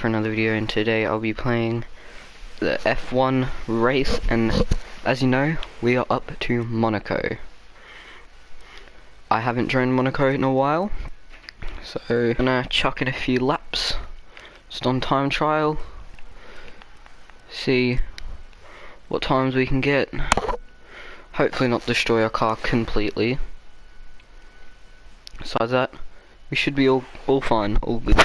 for another video, and today I'll be playing the F1 race, and as you know, we are up to Monaco. I haven't driven Monaco in a while, so I'm gonna chuck in a few laps, just on time trial, see what times we can get. Hopefully not destroy our car completely. Besides that, we should be all fine, all good.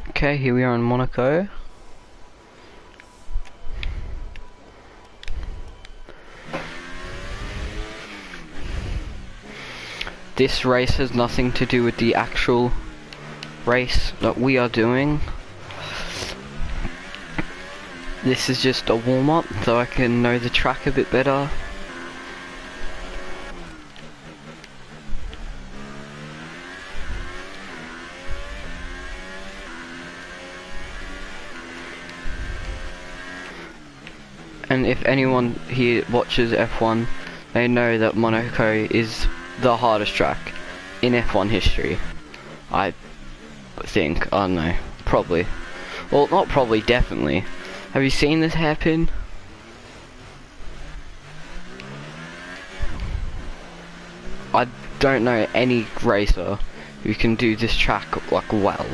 Okay, here we are in Monaco. This race has nothing to do with the actual race that we are doing. This is just a warm-up so I can know the track a bit better. And if anyone here watches F1, they know that Monaco is the hardest track in F1 history. I think, I don't know, probably. Well, not probably, definitely. Have you seen this happen? I don't know any racer who can do this track like well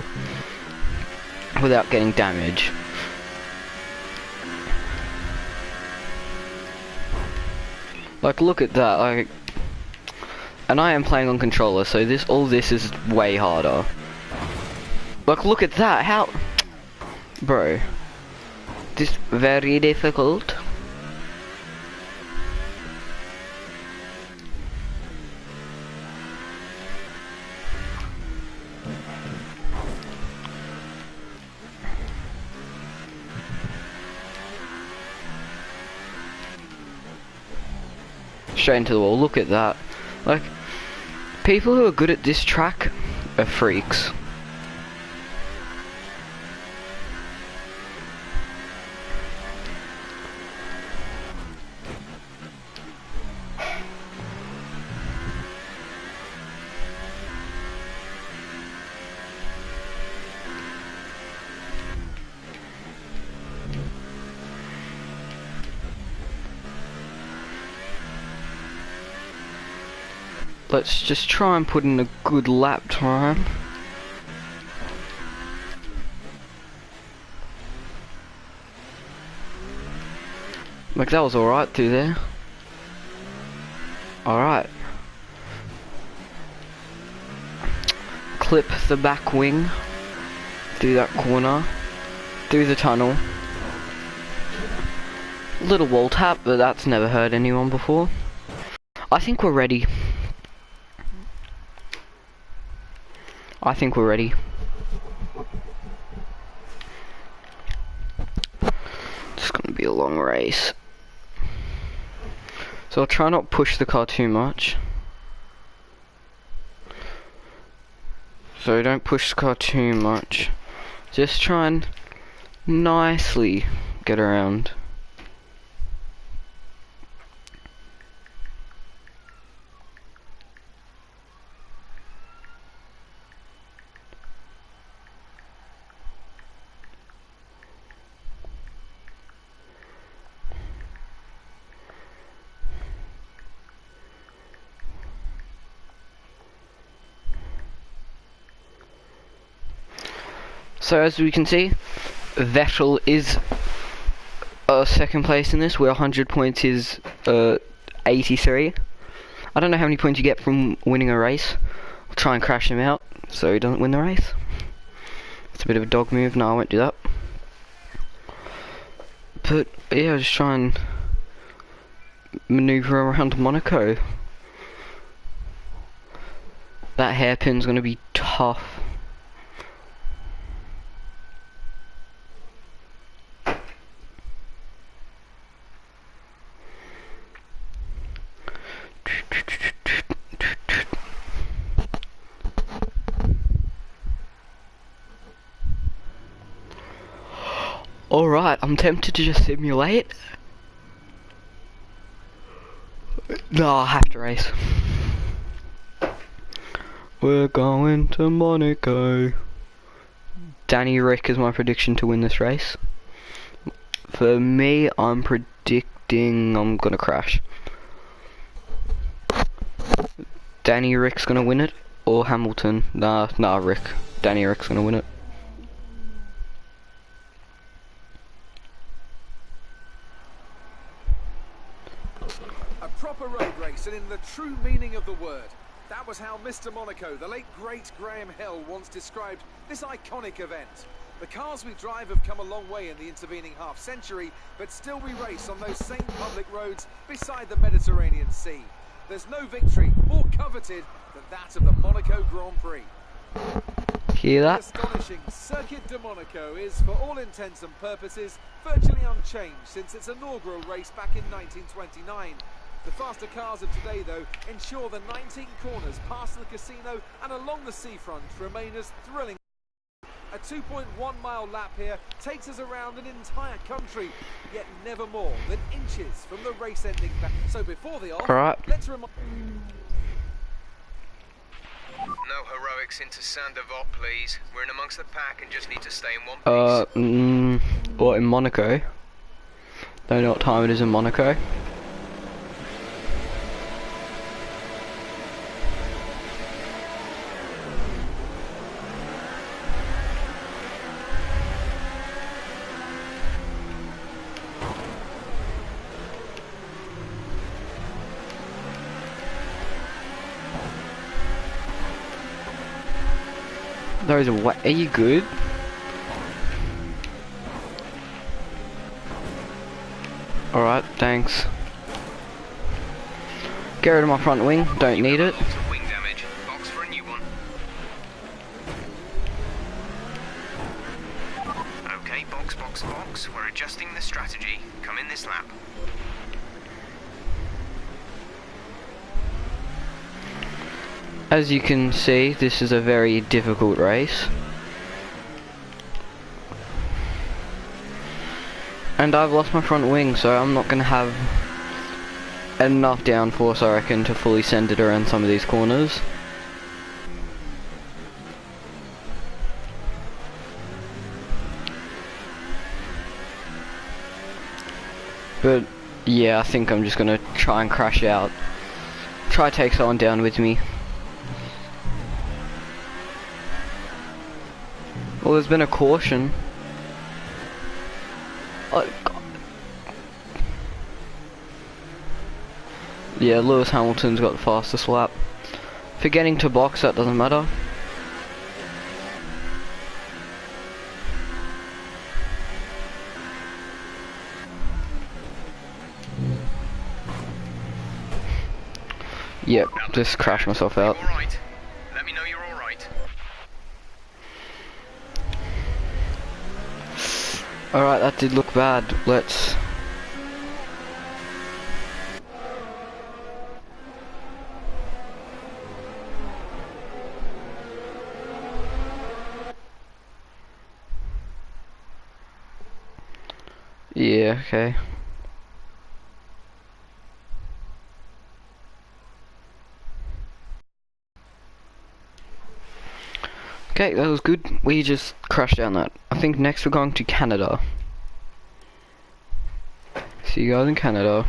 without getting damage. Like, look at that, like, and I am playing on controller, so all this is way harder. Like, look at that, how, bro, this very difficult. Straight into the wall, look at that. Like, people who are good at this track are freaks. Let's just try and put in a good lap time. Like, that was alright through there. Alright. Clip the back wing through that corner, through the tunnel. Little wall tap, but that's never hurt anyone before. I think we're ready. I think we're ready. It's gonna be a long race. So I'll try not push the car too much. So don't push the car too much. Just try and nicely get around. So as we can see, Vettel is second place in this, where 100 points is 83. I don't know how many points you get from winning a race. I'll try and crash him out so he doesn't win the race. It's a bit of a dog move, no I won't do that. But yeah, just try and maneuver around Monaco. That hairpin's gonna be tough. Alright, I'm tempted to just simulate. No, I have to race. We're going to Monaco. Danny Rick is my prediction to win this race. For me, I'm predicting I'm gonna crash. Danny Rick's gonna win it, or Hamilton. Nah, Rick. Danny Rick's gonna win it. A proper road race, and in the true meaning of the word. That was how Mr. Monaco, the late great Graham Hill, once described this iconic event. The cars we drive have come a long way in the intervening half-century, but still we race on those same public roads beside the Mediterranean Sea. There's no victory more coveted than that of the Monaco Grand Prix. Hear that? The astonishing Circuit de Monaco is, for all intents and purposes, virtually unchanged since its inaugural race back in 1929. The faster cars of today, though, ensure the 19 corners past the casino and along the seafront remain as thrilling. A 2.1-mile lap here takes us around an entire country, yet never more than inches from the race ending back. So before the off, let's remind... No heroics into Saint-Devote, please. We're in amongst the pack and just need to stay in one piece. What, in Monaco? Don't know what time it is in Monaco. Those are you good? Alright, thanks. Get rid of my front wing, don't need it. Wing damage. Box for a new one. Okay, box. We're adjusting the strategy. Come in this lap. As you can see, this is a very difficult race. And I've lost my front wing, so I'm not going to have enough downforce, I reckon, to fully send it around some of these corners. But, yeah, I think I'm just going to try and crash out. Try to take someone down with me. Well, there's been a caution. Oh, God. Yeah, Lewis Hamilton's got the fastest lap. For getting to box, that doesn't matter. Yep, just crashed myself out. Alright. Let me know you're alright. Alright, that did look bad. Let's... Yeah, okay. Okay, that was good. We just crashed down that. I think next we're going to Canada. See you guys in Canada.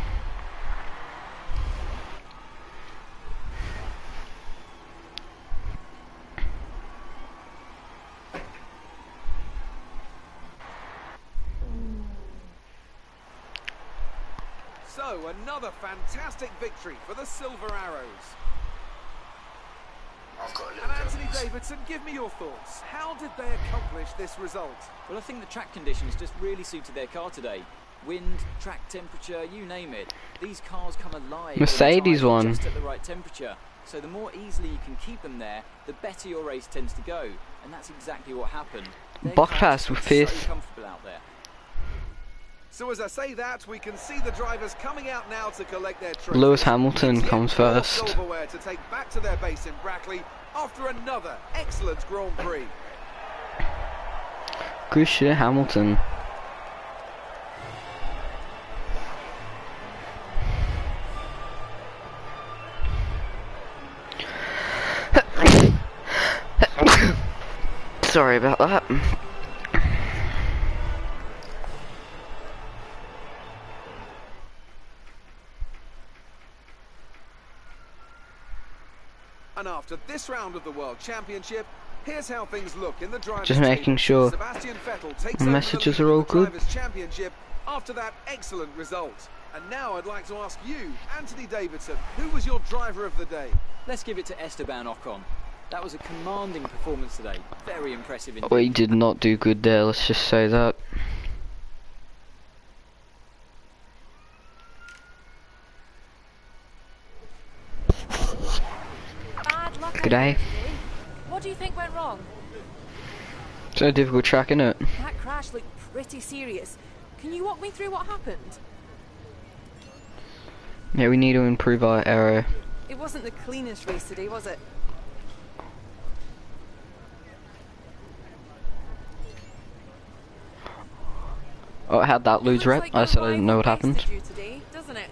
So, another fantastic victory for the Silver Arrows. And Anthony Davidson, give me your thoughts. How did they accomplish this result? Well, I think the track conditions just really suited their car today. Wind, track temperature, you name it. These cars come alive. Mercedes one. Just at the right temperature. So the more easily you can keep them there, the better your race tends to go. And that's exactly what happened. Bottas with fifth. So comfortable out there. So as I say that, we can see the drivers coming out now to collect their trophies. Lewis Hamilton It's comes yet more first. silverware to take back to their base in Brackley after another excellent Grand Prix. Good shit, Hamilton. Sorry about that. And after this round of the World Championship, here's how things look in the drivers' Just making table. sure Sebastian Vettel takes my over messages the lead are all in the good. Drivers' Championship after that excellent result. And now I'd like to ask you, Anthony Davidson, who was your driver of the day? Let's give it to Esteban Ocon. That was a commanding performance today. Very impressive indeed. We did not do good there, let's just say that. Bad luck. G'day. What do you think went wrong? It's a difficult track, isn't it? That crash looked pretty serious. Can you walk me through what happened? Yeah, we need to improve our aero. It wasn't the cleanest race today, was it? Oh, how'd that lose rep? I said I didn't know what happened. Today, doesn't it?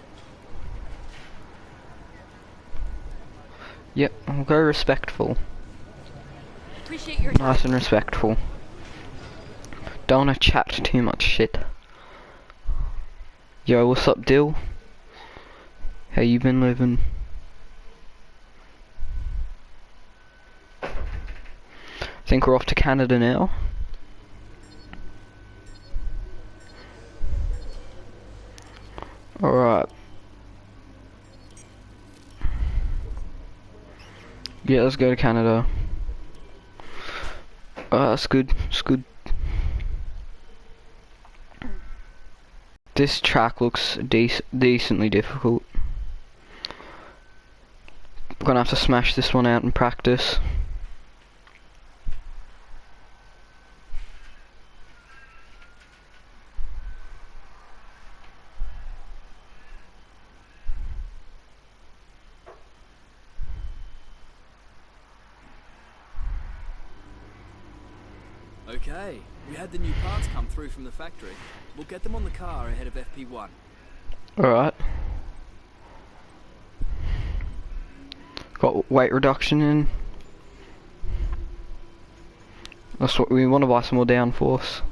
Yep, I'll go respectful. Appreciate your Nice time. and respectful. Don't wanna chat too much shit. Yo, what's up, Dill? How you been living? Think we're off to Canada now. Alright. Yeah, let's go to Canada. That's good, it's good. This track looks decently difficult. We're gonna have to smash this one out in practice. Okay, we had the new parts come through from the factory. We'll get them on the car ahead of FP1. Alright. Got weight reduction in. That's what we want to buy, some more downforce.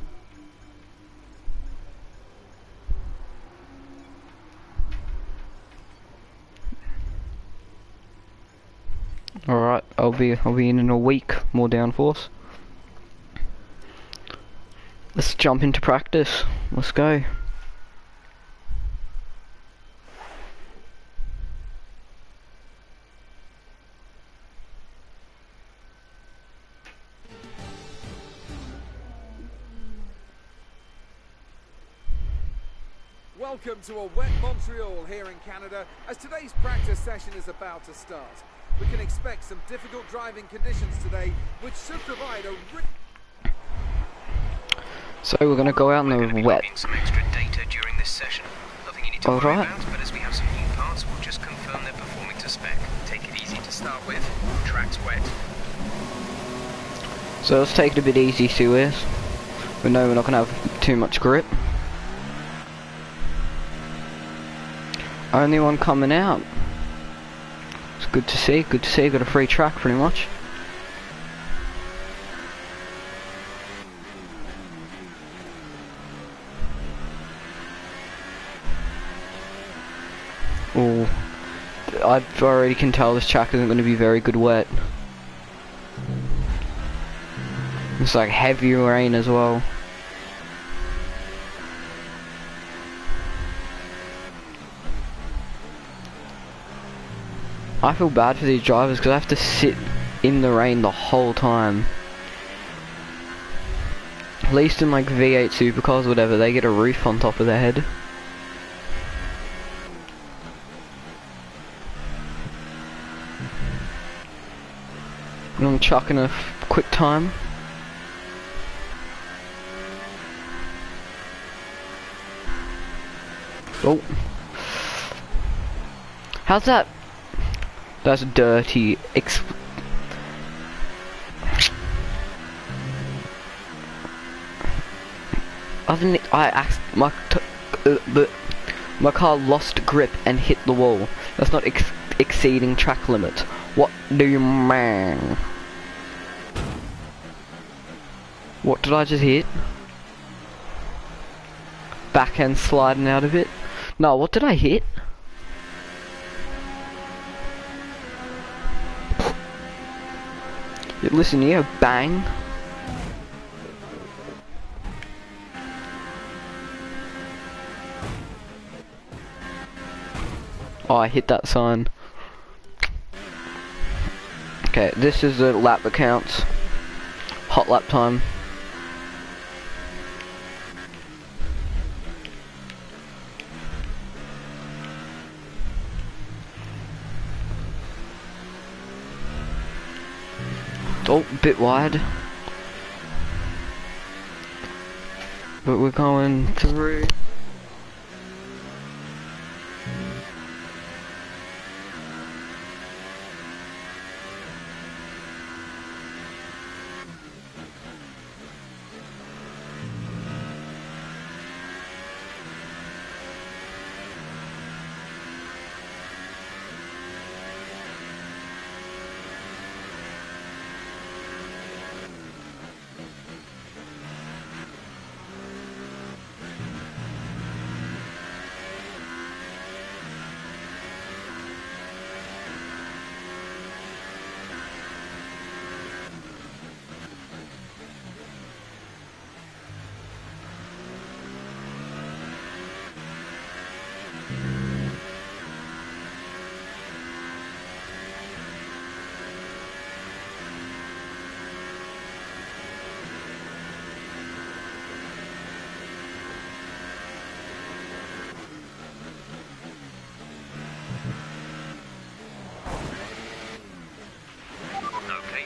Alright, I'll be in a week, more downforce. Let's jump into practice. Let's go. Welcome to a wet Montreal here in Canada as today's practice session is about to start. We can expect some difficult driving conditions today, which should provide a So we're gonna go out in the wet. Some extra data during this session. Nothing you need to worry Alright. about, but as we have some new parts, we'll just confirm they're performing to spec. Take it easy to start with. Track's wet. So let's take it a bit easy through this. We know we're not gonna have too much grip. Only one coming out. It's good to see, good to see. Got a free track pretty much. Oh, I already can tell this track isn't going to be very good wet. It's like heavy rain as well. I feel bad for these drivers because I have to sit in the rain the whole time. At least in like V8 supercars or whatever, they get a roof on top of their head. And I'm chucking a quick time. Oh. How's that? That's dirty. My car lost grip and hit the wall. That's not exceeding track limit. What do you mean? What did I just hit? Backhand sliding out of it. No, what did I hit? Listen here, bang. Oh, I hit that sign. Okay, this is the lap that counts. Hot lap time. Oh, bit wide. But we're going through.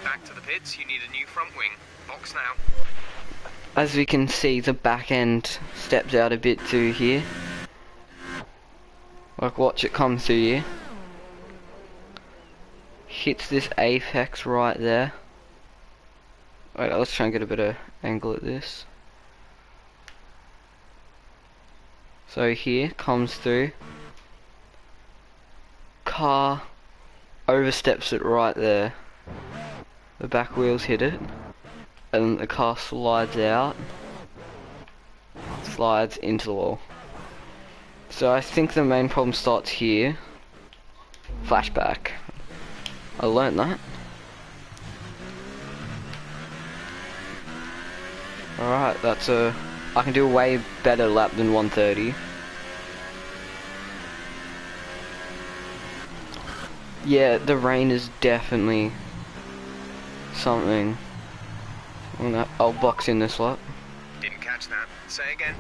Back to the pits, you need a new front wing. Box now. As we can see, the back end steps out a bit through here. Like, watch it come through here. Hits this apex right there. Wait, let's try and get a better angle at this. So here, comes through. Car oversteps it right there. The back wheels hit it, and the car slides out, slides into the wall. So I think the main problem starts here. Flashback. I learned that. Alright, that's I can do a way better lap than 130. Yeah, the rain is definitely something. I'll box in this lap. Didn't catch that. Say again.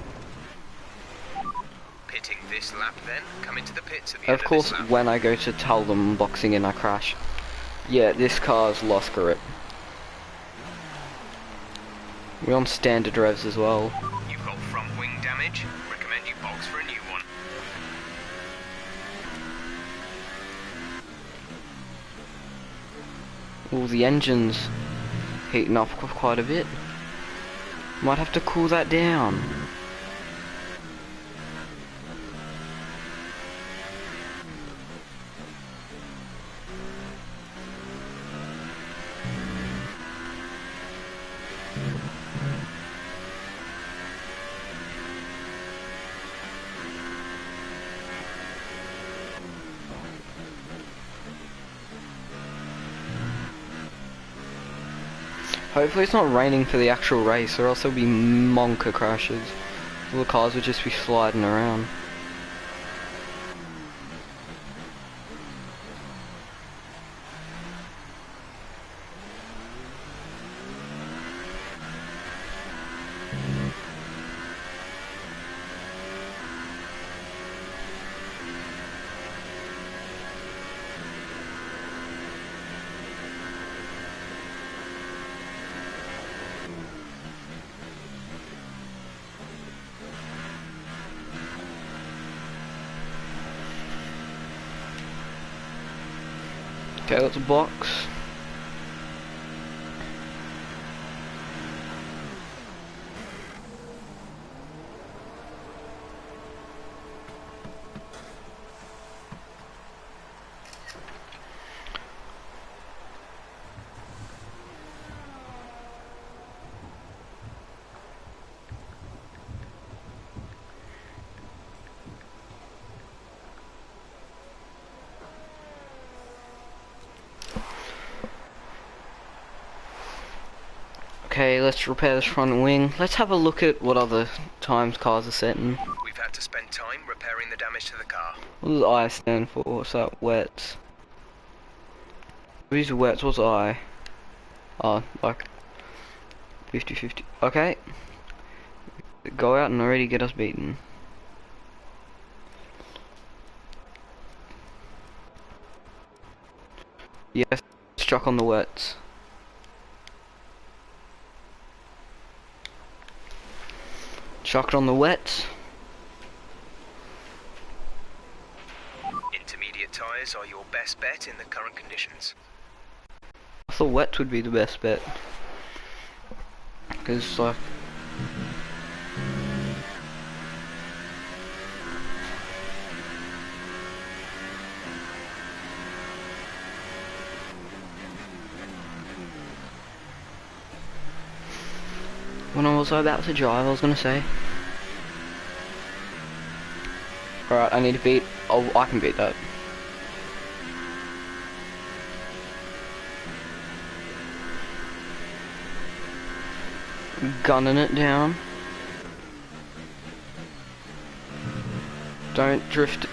Pitting this lap then? Come into the pits at the end Of course, this lap. when I go to tell them I'm boxing in, I crash. Yeah, this car's lost grip. We're on standard revs as well. You've got front wing damage. Recommend you box for a new one. All the engine's heating up quite a bit. Might have to cool that down. Hopefully it's not raining for the actual race, or else there'll be monker crashes. All the cars would just be sliding around. Okay, that's a box. Okay, let's repair this front wing. Let's have a look at what other times cars are setting. We've had to spend time repairing the damage to the car. What does I stand for? What's that? Wets. These are wets, what's I? Oh, like 50-50. Okay. Go out and already get us beaten. Yes, struck on the wets. Chucked on the wets. Intermediate tyres are your best bet in the current conditions. I thought wets would be the best bet. Because, like... When I was about to drive, I was gonna say. Alright, I need to beat... Oh, I can beat that. Gunning it down. Don't drift.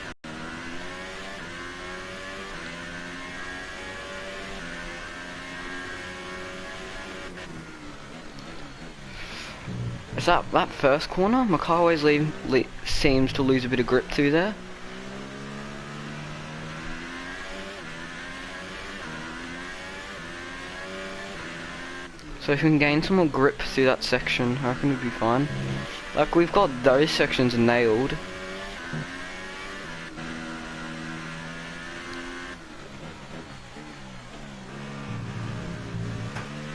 Is that first corner? My car always seems to lose a bit of grip through there. So if we can gain some more grip through that section, I reckon we'd be fine. Like, we've got those sections nailed.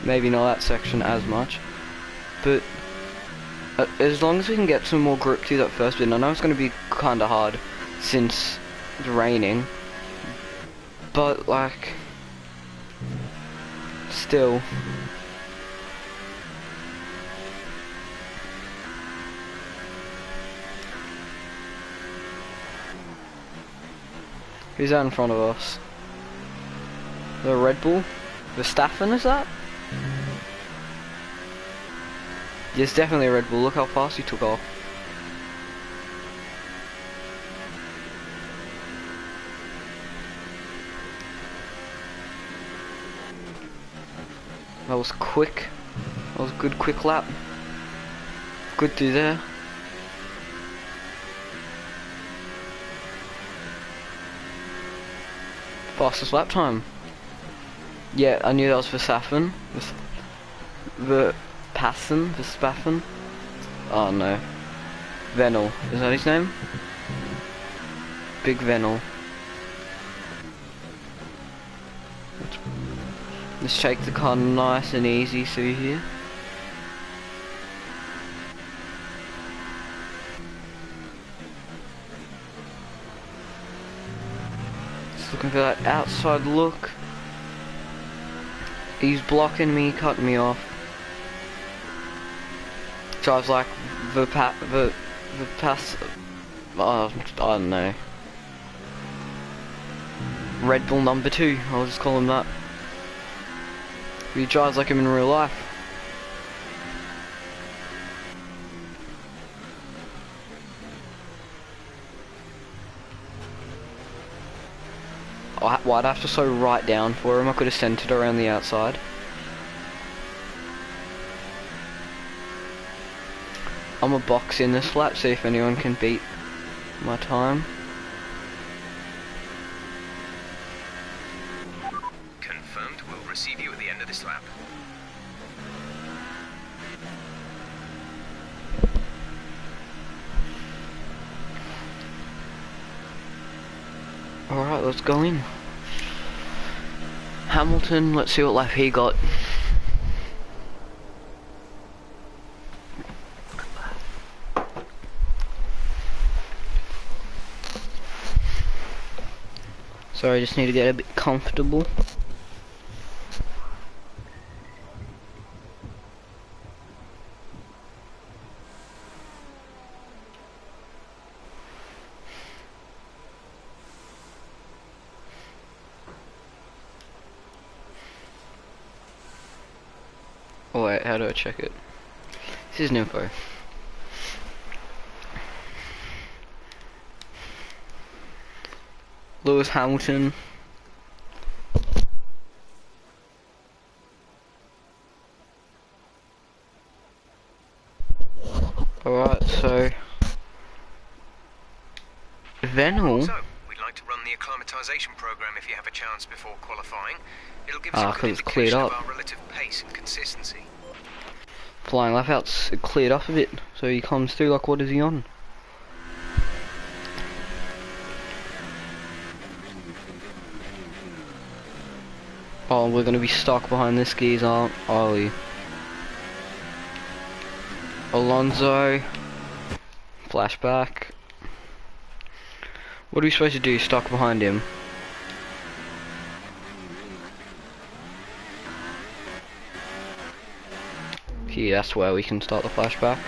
Maybe not that section as much, but as long as we can get some more grip through that first bit. I know it's going to be kind of hard since it's raining, but like, still. Who's that in front of us? The Red Bull? Verstappen, is that? Yes, definitely a Red Bull. Look how fast he took off. That was quick. That was a good quick lap. Good through there. Fastest lap time. Yeah, I knew that was Verstappen. Verstappen. Oh no. Venel. Is that his name? Big Venel. Let's take the car nice and easy through here. Just looking for that outside look. He's blocking me, cutting me off. Drives like the pass. Oh, I don't know. Red Bull number 2. I'll just call him that. He drives like him in real life. Well, I'd have to slow right down for him. I could have sent it around the outside. I'm a box in this lap, see if anyone can beat my time. Confirmed, we'll receive you at the end of this lap. Alright, let's go in. Hamilton, let's see what lap he got. Sorry, I just need to get a bit comfortable. Oh wait, how do I check it? This is info. Lewis Hamilton. Alright, so Venel. So, we'd like to run the acclimatization program if you have a chance before qualifying. It'll give us a good it's cleared indication of up. our relative pace and consistency. Flying lap outs cleared up a bit, so he comes through like, what is he on? Oh, we're gonna be stuck behind this geezer, aren't we? Alonso. Flashback. What are we supposed to do? Stuck behind him? Okay, that's where we can start the flashback.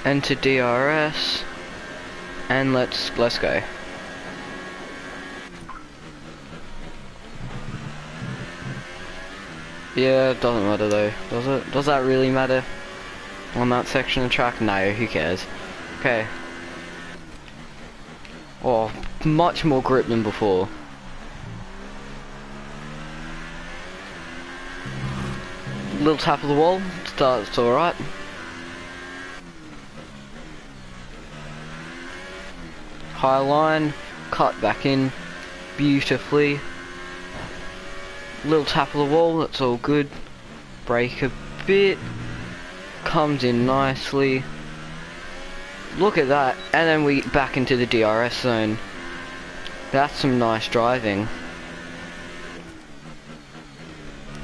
Enter DRS. And let's go. Yeah, it doesn't matter though, does it? Does that really matter on that section of track? No, who cares? Okay. Oh, much more grip than before. Little tap of the wall, starts alright. High line, cut back in beautifully. Little tap of the wall, that's all good. Brake a bit, comes in nicely. Look at that, and then we back into the DRS zone. That's some nice driving.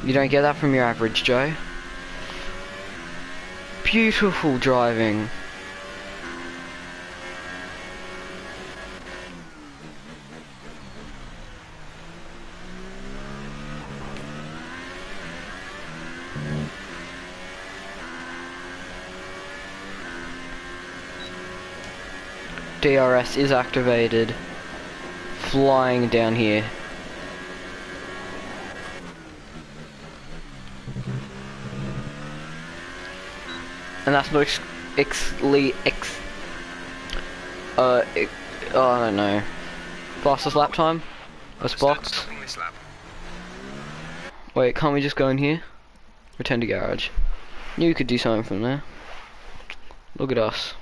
You don't get that from your average Joe. Beautiful driving. DRS is activated. Flying down here. And that's no I don't know. Fastest lap time? Let's box. Wait, can't we just go in here? Return to garage. Knew you could do something from there. Look at us.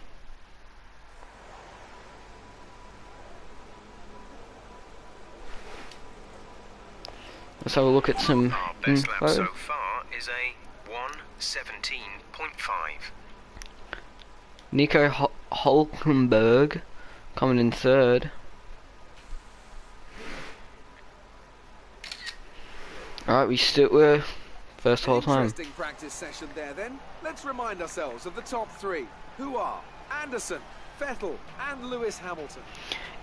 Let's have a look at some Our best lap info. so far is a 1:17.5. Nico Hulkenberg coming in third. Alright, we're first the whole time. Interesting practice session there then. Let's remind ourselves of the top three, who are Anderson, Vettel and Lewis Hamilton.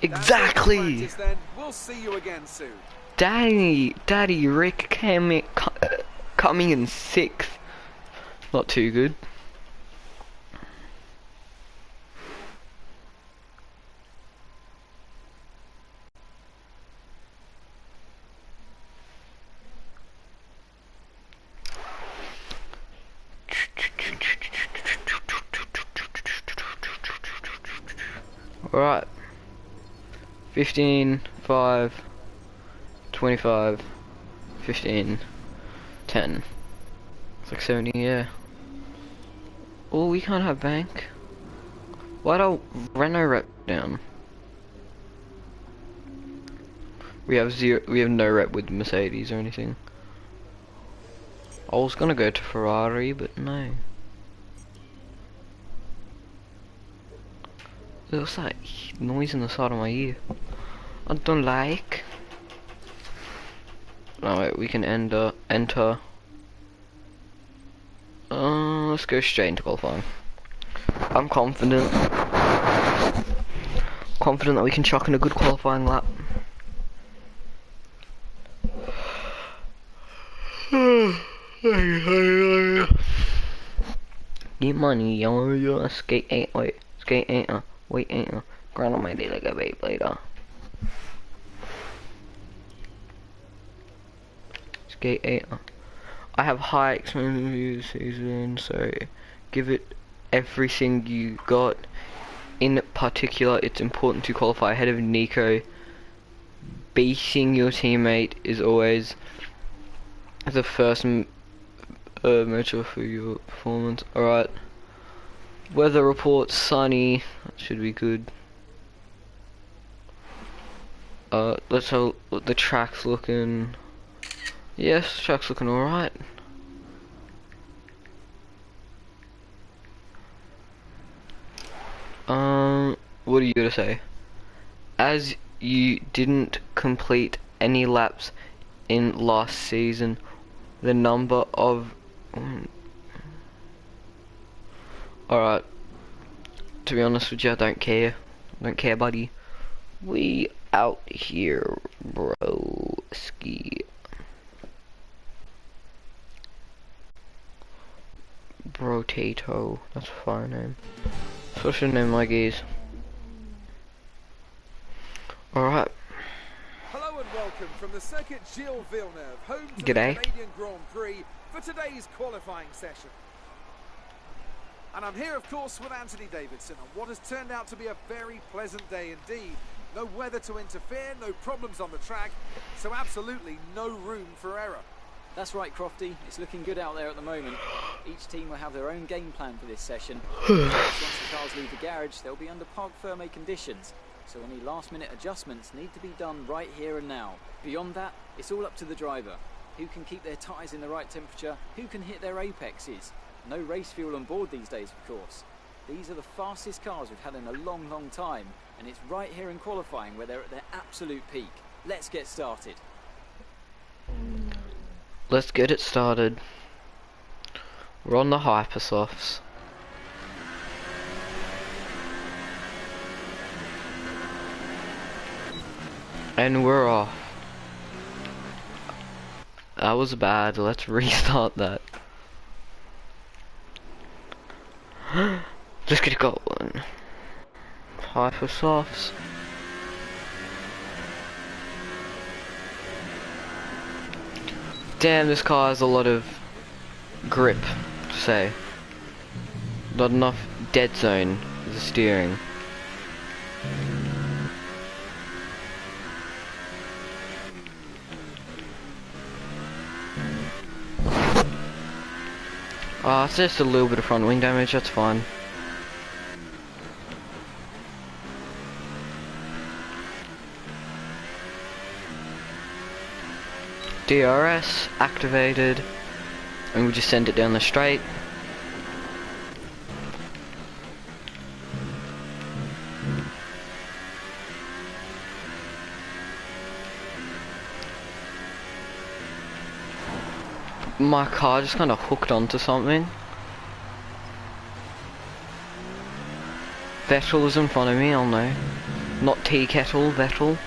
Exactly! That's it for practice then. We'll see you again soon. Daddy Rick coming in sixth. Not too good. Alright. 15, 5, 25, 15, 10. It's like 70, yeah. Oh, we can't have bank. Why don't Renault rep down? We have no rep with Mercedes or anything. I was gonna go to Ferrari, but no. What's that noise in the side of my ear? I don't like. No, wait, we can enter. Let's go straight into qualifying. I'm confident that we can chuck in a good qualifying lap. Get money, yo, skate ain't, wait, ain't, ground on my day like a babe later. Gate 8. I have high expectations this season, so give it everything you got. In particular, it's important to qualify ahead of Nico. Beating your teammate is always the first measure for your performance. Alright. Weather report, sunny. That should be good. Let's have what the track's looking. Yes, the track's looking alright. What are you gonna say? As you didn't complete any laps in last season, the number of... Alright. To be honest with you, I don't care. I don't care, buddy. We out here, bro. Ski. Brotato. That's a fire name. So I should name my geese. Alright. Hello and welcome from the Circuit Gilles Villeneuve, home to G'day. the Canadian Grand Prix for today's qualifying session. And I'm here, of course, with Anthony Davidson on what has turned out to be a very pleasant day indeed. No weather to interfere, no problems on the track, so absolutely no room for error. That's right, Crofty. It's looking good out there at the moment. Each team will have their own game plan for this session. Once the cars leave the garage, they'll be under parc ferme conditions, so any last-minute adjustments need to be done right here and now. Beyond that, it's all up to the driver. Who can keep their tyres in the right temperature? Who can hit their apexes? No race fuel on board these days, of course. These are the fastest cars we've had in a long, long time, and it's right here in qualifying where they're at their absolute peak. Let's get started. Let's get it started. We're on the Hypersofts. And we're off. That was bad. Let's restart that. Let's get it going. Hypersofts. Damn, this car has a lot of grip, to say. Not enough dead zone for the steering. It's just a little bit of front wing damage, that's fine. DRS activated, and we just send it down the straight. My car just kind of hooked onto something. Vettel is in front of me, I'll know. Not tea kettle, Vettel.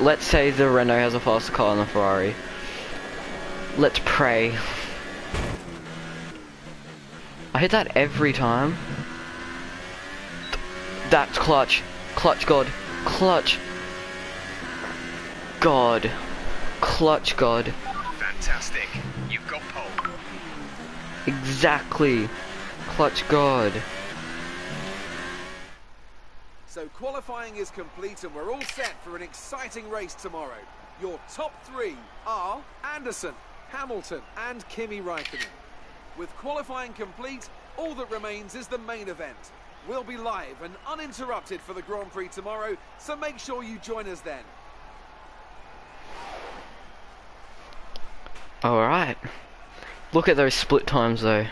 Let's say the Renault has a faster car than the Ferrari. Let's pray. I hit that every time. That's clutch. Clutch God. Clutch God. Clutch God. Fantastic. You've got pole. Exactly. Clutch God. So qualifying is complete and we're all set for an exciting race tomorrow. Your top three are Anderson, Hamilton and Kimi Räikkönen. With qualifying complete, all that remains is the main event. We'll be live and uninterrupted for the Grand Prix tomorrow, so make sure you join us then. Alright. Look at those split times though.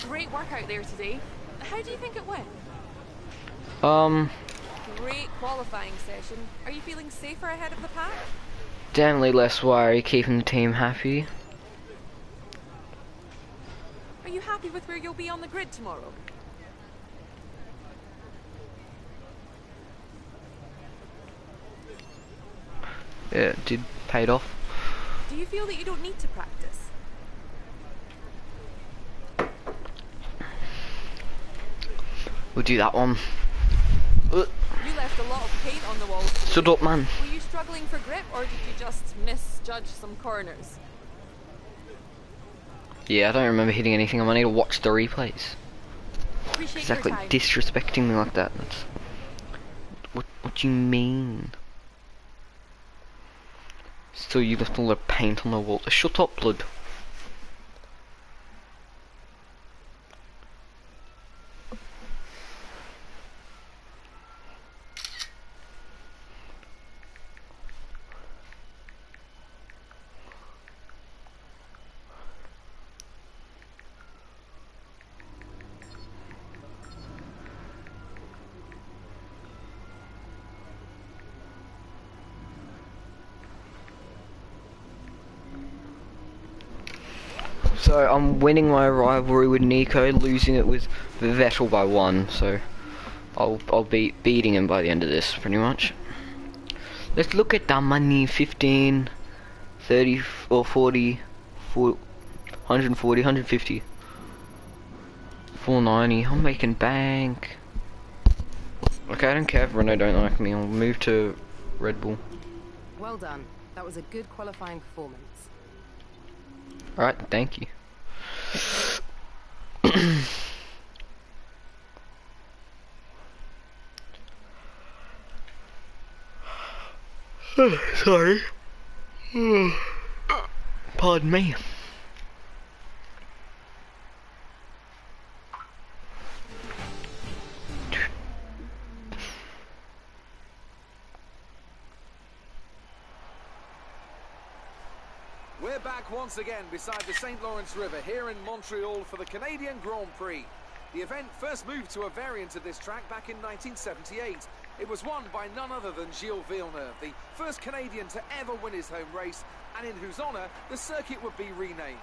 Great workout there today. How do you think it went? Great qualifying session. Are you feeling safer ahead of the pack? Definitely less worry, keeping the team happy. Are you happy with where you'll be on the grid tomorrow? Yeah, it paid off. Do you feel that you don't need to practice? We'll do that one. You left a lot of paint on the walls today. Shut up, man. Were you struggling for grip, or did you just misjudge some corners? Yeah, I don't remember hitting anything. I might need to watch the replays. Appreciate Exactly, your time. disrespecting me like that. That's what do you mean? Still, you left all the paint on the wall. Shut up, blood. So I'm winning my rivalry with Nico, losing it with Vettel by 1. So I'll be beating him by the end of this, pretty much. Let's look at the money. 15, 30 or 40, 140, 150, 490. I'm making bank. Okay, I don't care if Renault don't like me. I'll move to Red Bull. Well done. That was a good qualifying performance. Alright, thank you. Sorry. Pardon me. We're back once again beside the St. Lawrence River here in Montreal for the Canadian Grand Prix. The event first moved to a variant of this track back in 1978. It was won by none other than Gilles Villeneuve, the first Canadian to ever win his home race, and in whose honour the circuit would be renamed.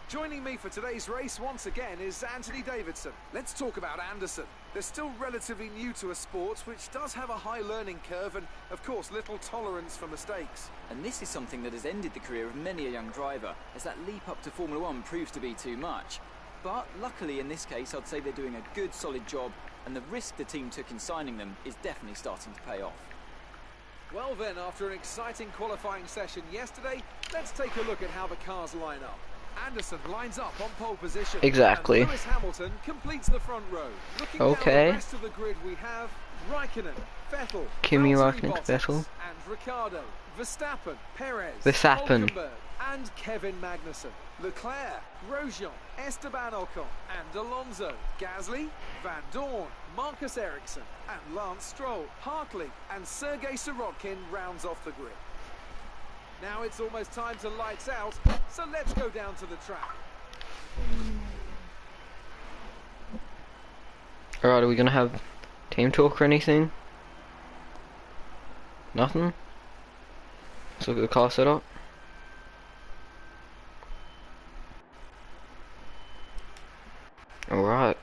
Joining me for today's race once again is Anthony Davidson. Let's talk about Anderson. They're still relatively new to a sport which does have a high learning curve and, of course, little tolerance for mistakes. And this is something that has ended the career of many a young driver, as that leap up to Formula One proves to be too much. But luckily in this case, I'd say they're doing a good, solid job, and the risk the team took in signing them is definitely starting to pay off. Well then, after an exciting qualifying session yesterday, let's take a look at how the cars line up. Anderson lines up on pole position. Exactly. And Lewis Hamilton completes the front row. Looking Okay. down the rest of the grid, we have Raikkonen, Vettel, Kimi Valtteri Raikkonen, Bottas, Vettel. and Ricciardo, Verstappen, Perez, Verstappen. Hulkenberg, and Kevin Magnussen. Leclerc, Grosjean, Esteban Ocon, and Alonso, Gasly, Van Dorn, Marcus Ericsson, and Lance Stroll. Hartley and Sergei Sirotkin rounds off the grid. Now it's almost time to lights out, so let's go down to the track. Alright, are we gonna have team talk or anything? Nothing? Let's look at the car setup. Alright.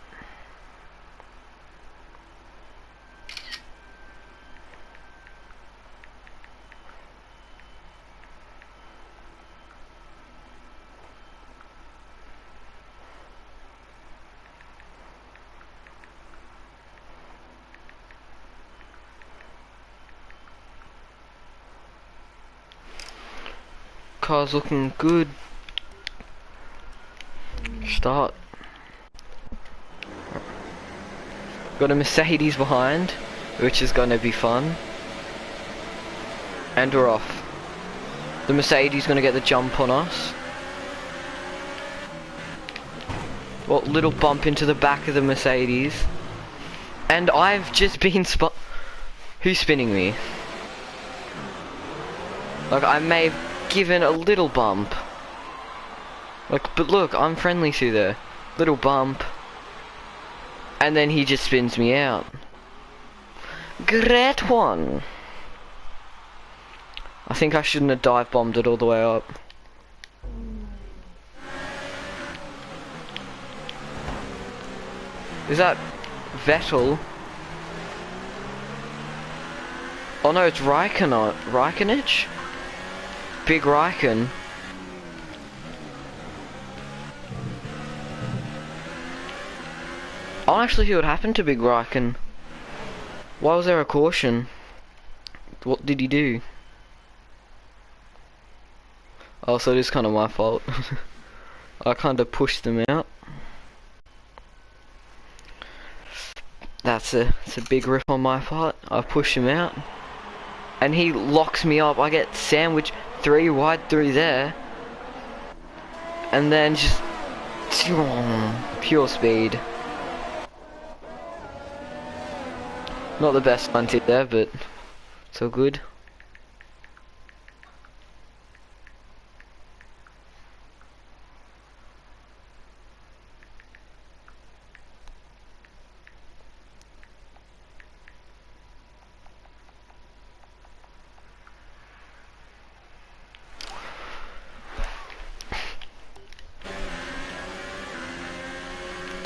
Car's looking good. Start. Got a Mercedes behind, which is gonna be fun. And we're off. The Mercedes gonna get the jump on us. Well, little bump into the back of the Mercedes. And I've just been Who's spinning me? Like, I may have given a little bump. Like, but look, I'm friendly through there. Little bump. And then he just spins me out. Great one. I think I shouldn't have dive bombed it all the way up. Is that Vettel? Oh no, it's Raikkonen. Big Raikkonen. I'll actually hear what happened to Big Raikkonen. Why was there a caution? What did he do? Oh, so it is kind of my fault. I kind of pushed them out. It's a big riff on my part. I push him out. And he locks me up. I get sandwiched 3 wide through there. And then just pure speed. Not the best hunted there, but it's all good.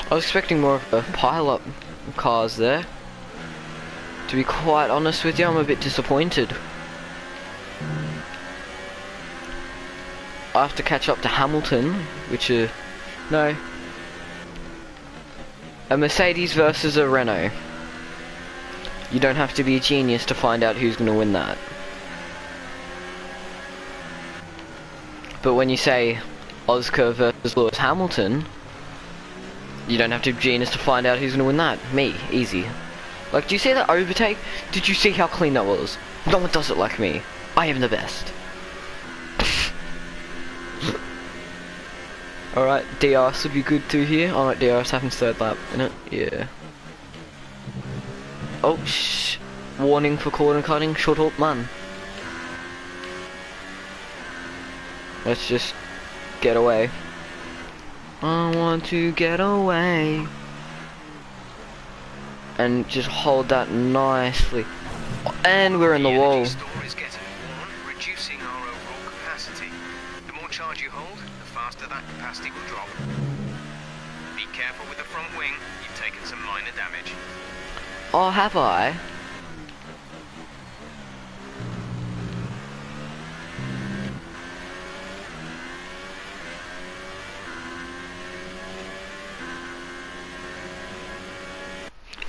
I was expecting more of a pile-up cars there. To be quite honest with you, I'm a bit disappointed. I have to catch up to Hamilton, which no. A Mercedes versus a Renault. You don't have to be a genius to find out who's going to win that. But when you say Oscar versus Lewis Hamilton, you don't have to be a genius to find out who's going to win that. Me. Easy. Like, do you see that overtake? Did you see how clean that was? No one does it like me. I am the best. Alright, DRS would be good through here. Alright, DRS happens 3rd lap, innit? Yeah. Oh, warning for corner cutting. Short halt, man. Let's just get away. I want to get away. And just hold that nicely. And we're in the wall. Store is getting warm, reducing our overall capacity. The more charge you hold, the faster that capacity will drop. Be careful with the front wing, you've taken some minor damage. Oh, have I?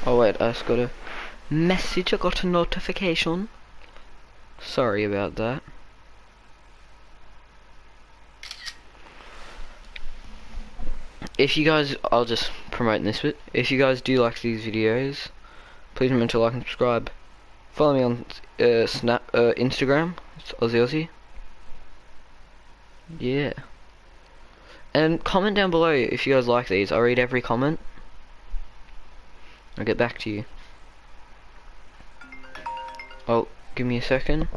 Oh wait, I just got a message, I got a notification. Sorry about that. If you guys, I'll just promote this bit. If you guys do like these videos, please remember to like and subscribe. Follow me on Instagram, it's Aussie. Yeah. And comment down below if you guys like these, I read every comment. I'll get back to you. Oh, give me a second.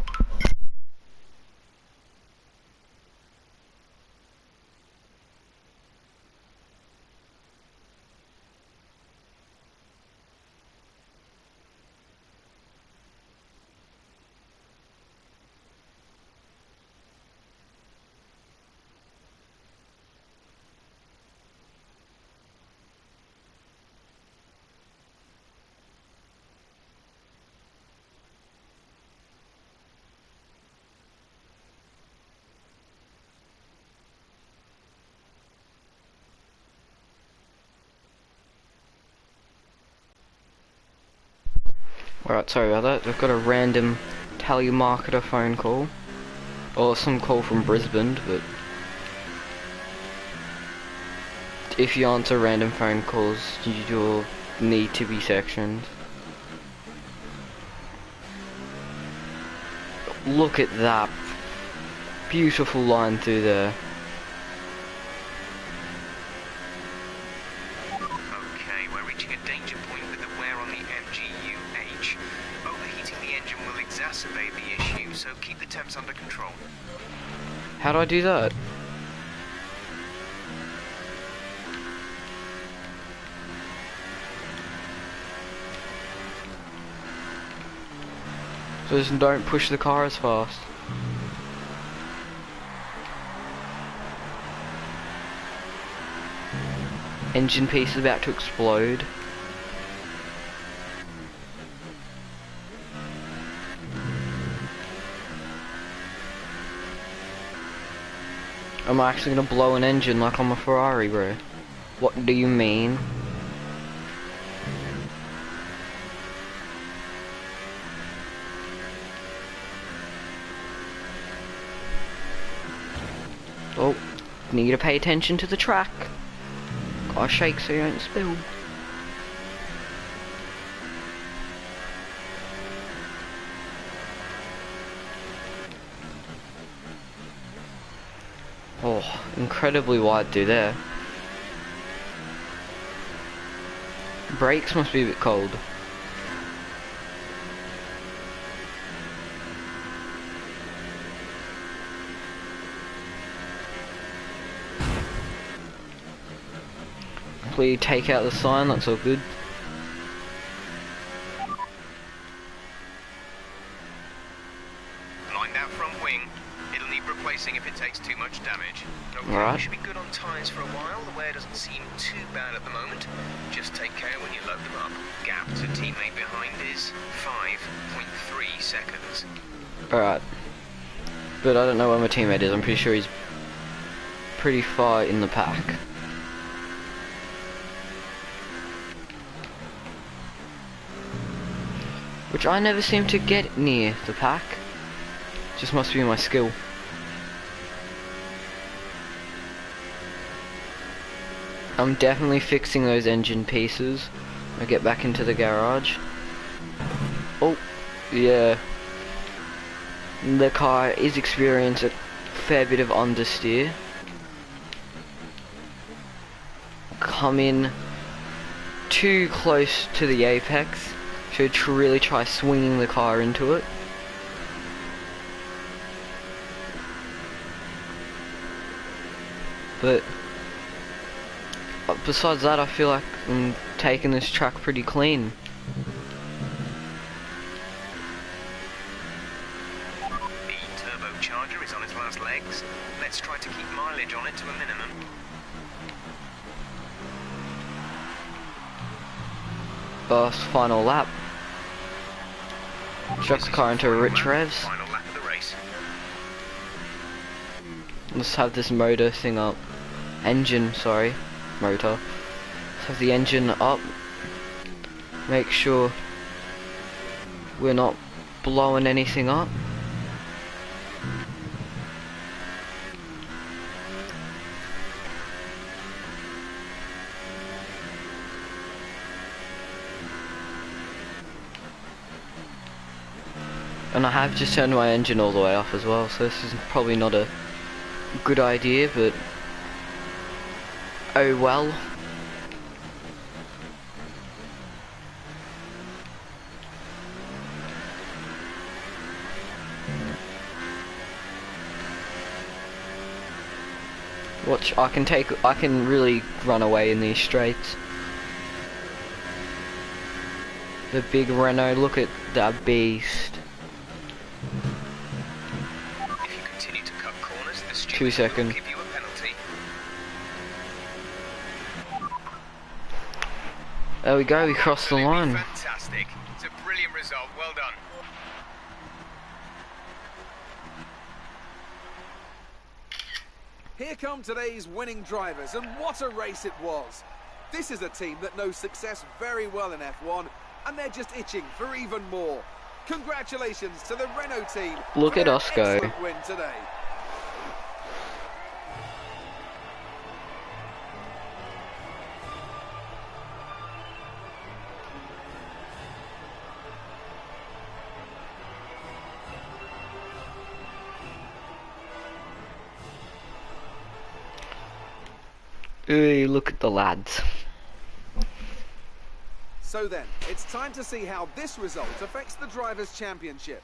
Alright, sorry about that. I've got a random telemarketer phone call. Or some call from Brisbane, but if you answer random phone calls, you'll need to be sectioned. Look at that beautiful line through there. Okay, we're reaching a danger point with the wear on the MGU-H. Overheating the engine will exacerbate the issue, so keep the temps under control. How do I do that? So just don't push the car as fast. Engine piece is about to explode. I'm actually gonna blow an engine like I'm a Ferrari, bro. What do you mean? Oh, need to pay attention to the track. Gotta shake so you don't spill. Oh, incredibly wide through there. Brakes must be a bit cold. Please take out the sign, that's all good. Line that front wing. It'll need replacing if it takes too much damage. Okay, Right. you should be good on tyres for a while. The wear doesn't seem too bad at the moment. Just take care when you load them up. Gap to teammate behind is 5.3 seconds. Alright. But I don't know where my teammate is, I'm pretty sure he's pretty far in the pack. Which I never seem to get near the pack. Just must be my skill. I'm definitely fixing those engine pieces. I get back into the garage. Oh, yeah. The car is experiencing a fair bit of understeer. Come in too close to the apex. Should really try swinging the car into it. But besides that, I feel like I'm taking this track pretty clean. The turbocharger is on its last legs. Let's try to keep mileage on it to a minimum. First final lap. Chuck the car into rich revs. Final lap of the race. Let's have this motor thing up. Engine, sorry. Motor. Let's have the engine up. Make sure we're not blowing anything up. And I have just turned my engine all the way off as well, so this is probably not a good idea, but oh well. Watch, I can really run away in these straights. The big Renault, look at that beast. If you continue to cut corners, the 2 stupid seconds. will give you a penalty. There we go, we crossed the Absolutely line. Fantastic. It's a brilliant result. Well done. Here come today's winning drivers, and what a race it was. This is a team that knows success very well in F1, and they're just itching for even more. Congratulations to the Renault team. Look for at their us go. excellent win today. Ooh, look at the lads. So then, it's time to see how this result affects the Drivers' Championship.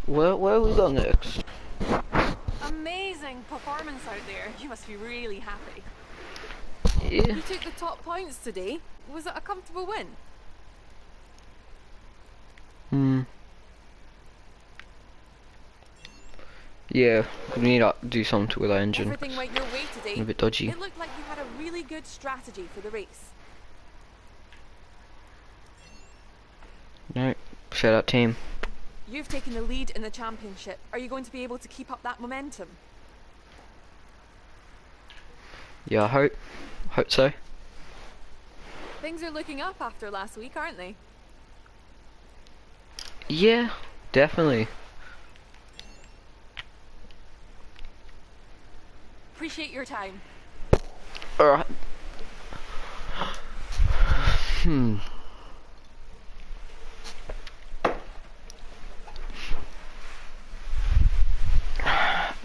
Where we go next? Amazing performance out there. You must be really happy. Yeah. You took the top points today. Was it a comfortable win? Yeah, we need to do something with our engine. Everything went your way today. A bit dodgy. It looked like you had a really good strategy for the race. No, shout out team. You've taken the lead in the championship. Are you going to be able to keep up that momentum? Yeah, I hope so. Things are looking up after last week, aren't they? Yeah, definitely. Appreciate your time. Alright.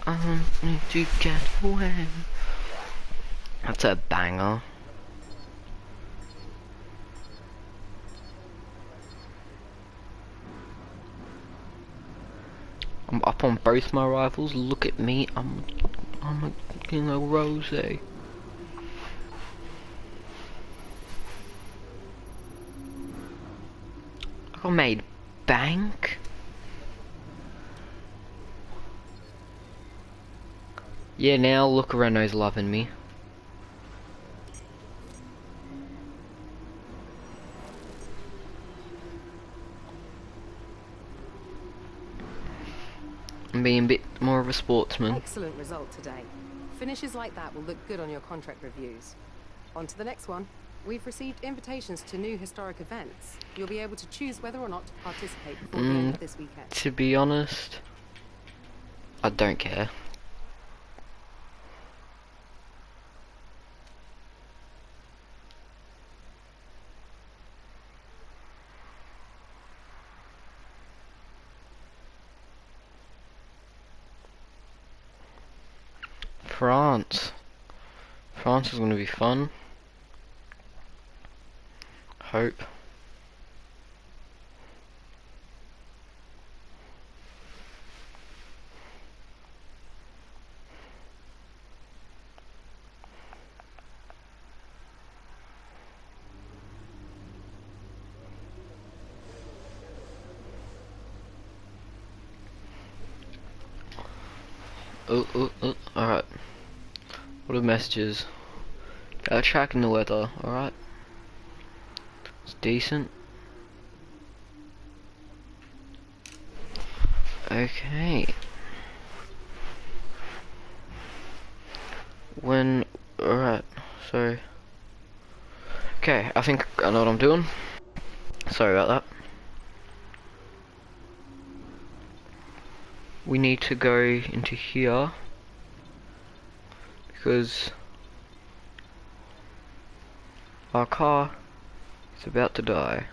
I need to get away. That's a banger. I'm up on both my rivals. Look at me. I'm a king of rose. I made bank. Yeah, now look, Renault's loving me. I'm being a bit more of a sportsman. Excellent result today. Finishes like that will look good on your contract reviews. On to the next one. We've received invitations to new historic events. You'll be able to choose whether or not to participate before the end of this weekend. To be honest, I don't care. France. France is going to be fun. Hope. Alright. What are messages? Tracking the weather, alright. It's decent. Okay. Alright, so. Okay, I think I know what I'm doing. Sorry about that. We need to go into here. Because our car is about to die.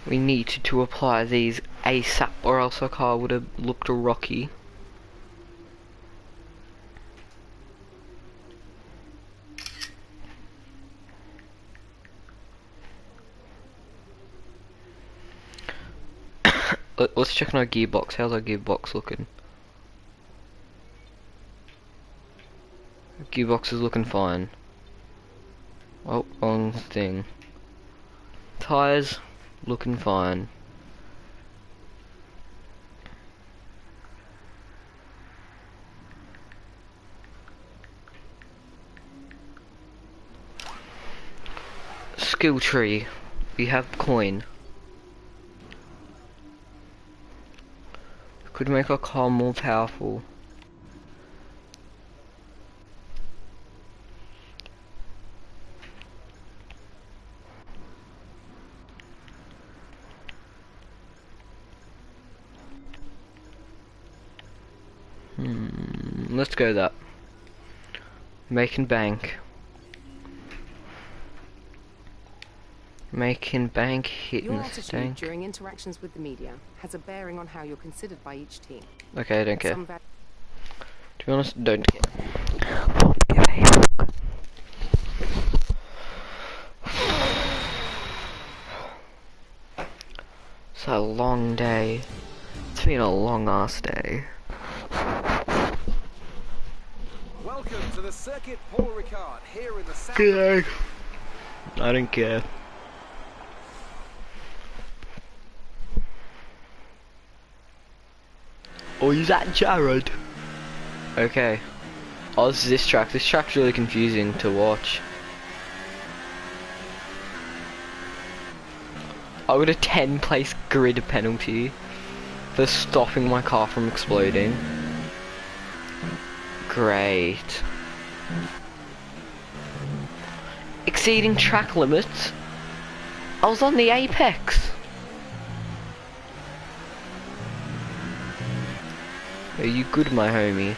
We need to apply these ASAP or else our car would have looked rocky. Let's check on our gearbox. How's our gearbox looking? Gearbox is looking fine. Oh, wrong thing. Tires looking fine. Skill tree. We have coin. Could make our car more powerful. Let's go that. Making bank. Making bank, hitting Your the attitude stank. during interactions with the media has a bearing on how you're considered by each team. Okay, I don't care. Some To be honest, don't care. Don't give a fuck. It's a long day. It's been a long ass day. Welcome to the the circuit Paul Ricard here in the south. Okay. I don't care. Oh, is that Jared? Okay. Oh, this is this track. This track's really confusing to watch. I got a 10 place grid penalty for stopping my car from exploding. Great. Exceeding track limits? I was on the apex. Are you good, my homie?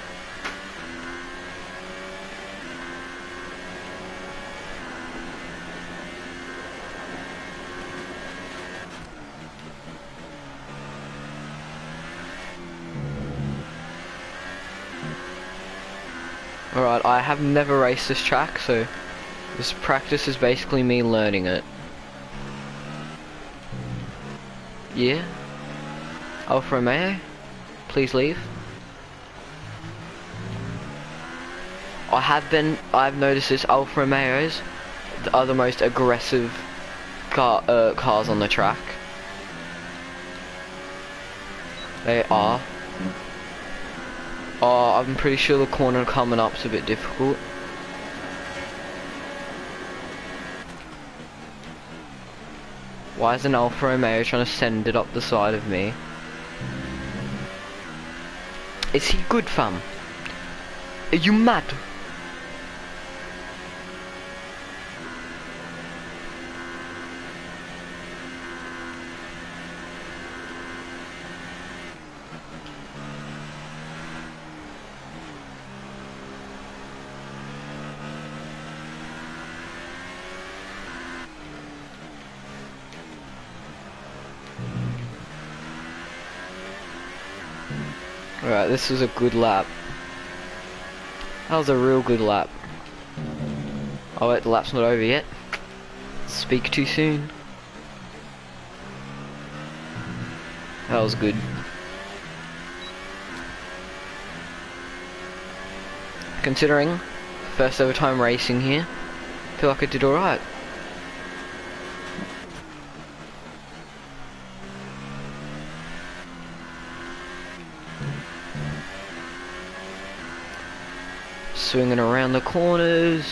Alright, I have never raced this track, so this practice is basically me learning it. Yeah? Alfa Romeo? Please leave. I've noticed this, Alfa Romeos are the most aggressive cars on the track. They are. Oh, I'm pretty sure the corner coming up's a bit difficult. Why is an Alfa Romeo trying to send it up the side of me? Is he good, fam? Are you mad? Alright, this was a good lap. That was a real good lap. Oh wait, the lap's not over yet. Speak too soon. That was good. Considering first ever time racing here, I feel like I did alright. Swinging around the corners,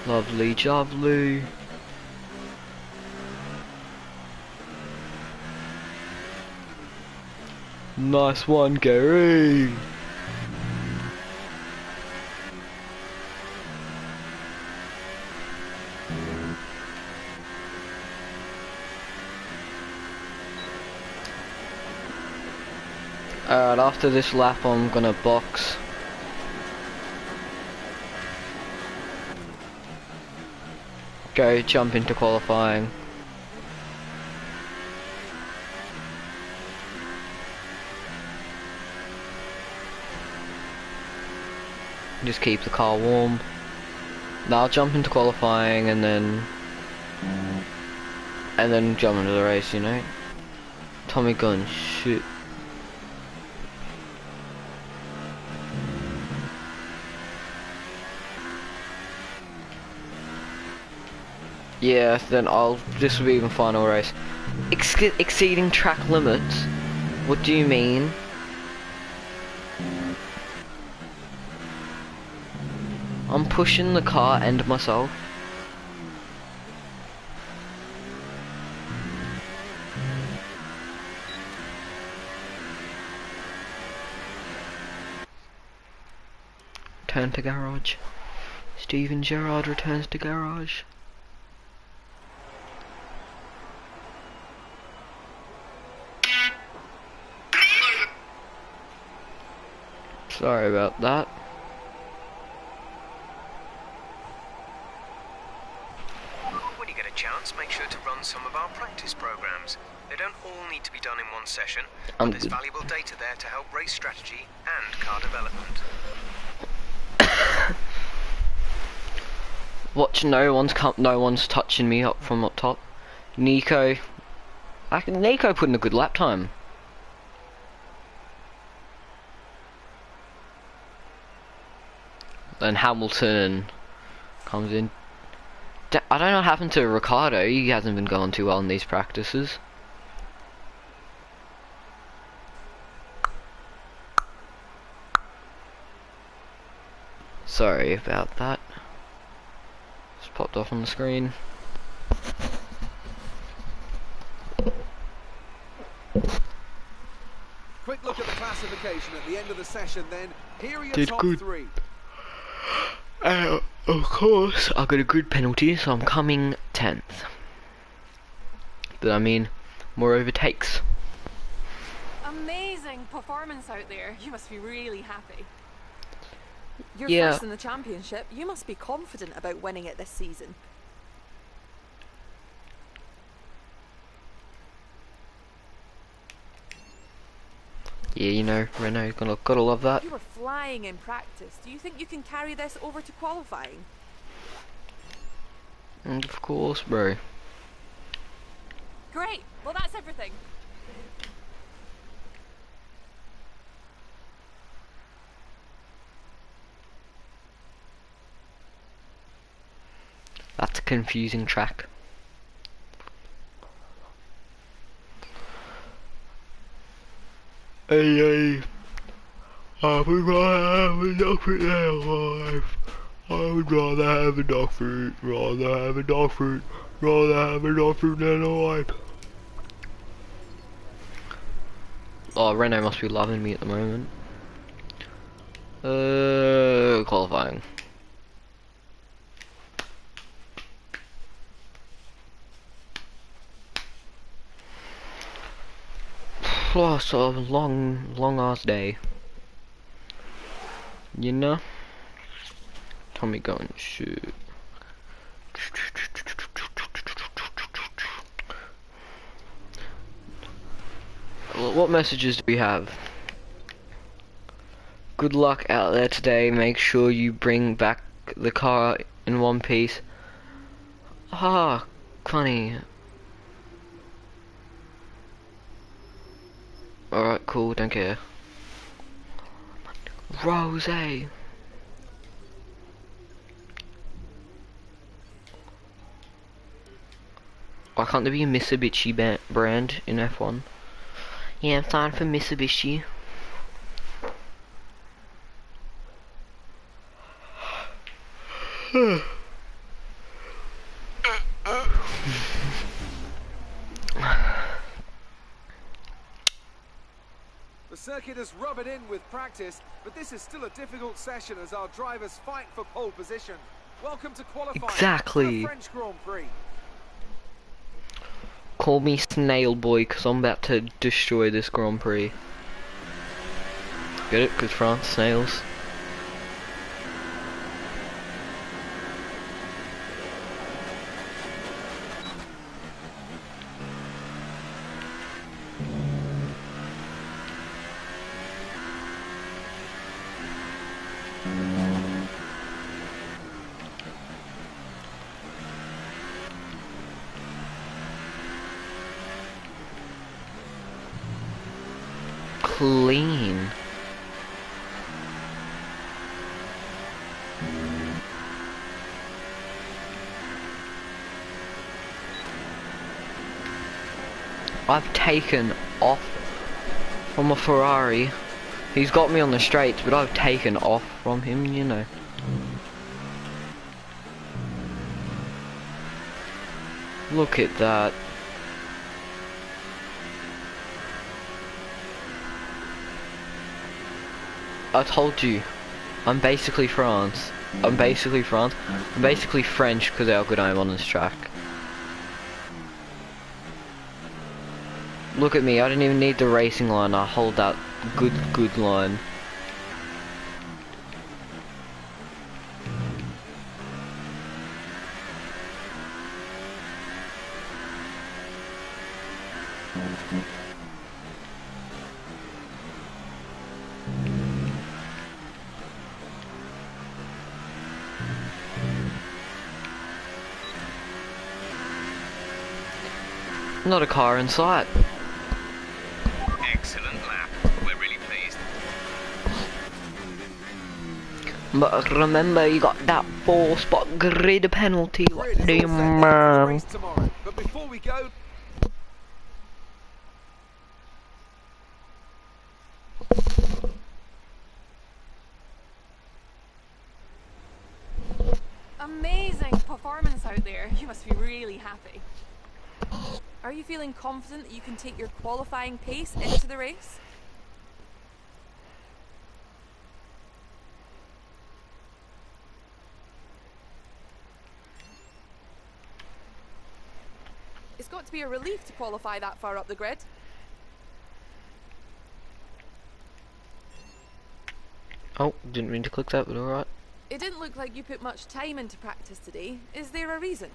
lovely jubbly. Nice one, Gary. Alright, after this lap I'm gonna box. Go jump into qualifying. Just keep the car warm. Now I'll jump into qualifying and then jump into the race, you know. Tommy gun, shit. Yeah, then this will be the final race. Exceeding track limits? What do you mean? I'm pushing the car and myself. Return to garage. Steven Gerrard returns to garage. Sorry about that. When you get a chance, make sure to run some of our practice programs. They don't all need to be done in one session, but there's valuable data there to help race strategy and car development. Watch, no one's touching me up from up top. Nico put in a good lap time. And Hamilton comes in. I don't know what happened to Ricardo. He hasn't been going too well in these practices. Sorry about that. Just popped off on the screen. Quick look at the classification at the end of the session then. Here are your Did top good. 3. Of course, I got a grid penalty, so I'm coming 10th. But I mean, more overtakes. Amazing performance out there. You must be really happy. You're Yeah. first in the championship. You must be confident about winning it this season. Yeah, you know, Renault, gotta love that. You were flying in practice. Do you think you can carry this over to qualifying? And of course, bro. Great. Well, that's everything. That's a confusing track. Hey, I would rather have a dog fruit than a life. I would rather have a dog fruit, rather have a dog fruit, rather have a dog fruit than a life. Oh, Renault must be loving me at the moment. Qualifying. Plus a long ass day. You know? Tommy going shoot. What messages do we have? Good luck out there today. Make sure you bring back the car in one piece. Ah, funny. Alright, cool, don't care. Rose. Why can't there be a Mitsubishi brand in F1? Yeah, I'm starting for Mitsubishi. The circuit has rub it in with practice, but this is still a difficult session as our drivers fight for pole position. Welcome to qualifying Exactly. for the French Grand Prix. Call me Snail Boy, because I'm about to destroy this Grand Prix. Get it? Because France, snails. Clean. I've taken off from a Ferrari. He's got me on the straights, but I've taken off from him, you know. Look at that. I told you, I'm basically France. I'm basically France. I'm basically French because of how good I am on this track. Look at me, I didn't even need the racing line, I hold that good line. Not a car in sight. Excellent lap. We're really pleased. But remember, you got that 4-spot grid penalty. Grid is Damn, all set then for the man. race tomorrow. But before we go, Amazing performance out there. You must be really happy. Are you feeling confident that you can take your qualifying pace into the race? It's got to be a relief to qualify that far up the grid. Oh, didn't mean to click that, but alright. It didn't look like you put much time into practice today. Is there a reason?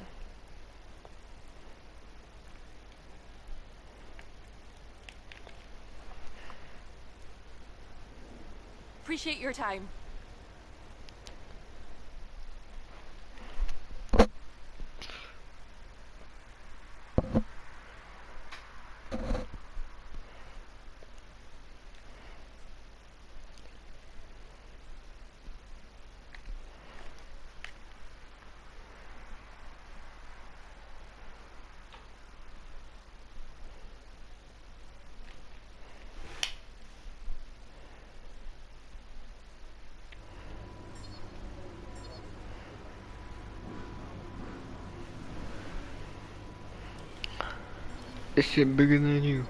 Appreciate your time. This shit bigger than you.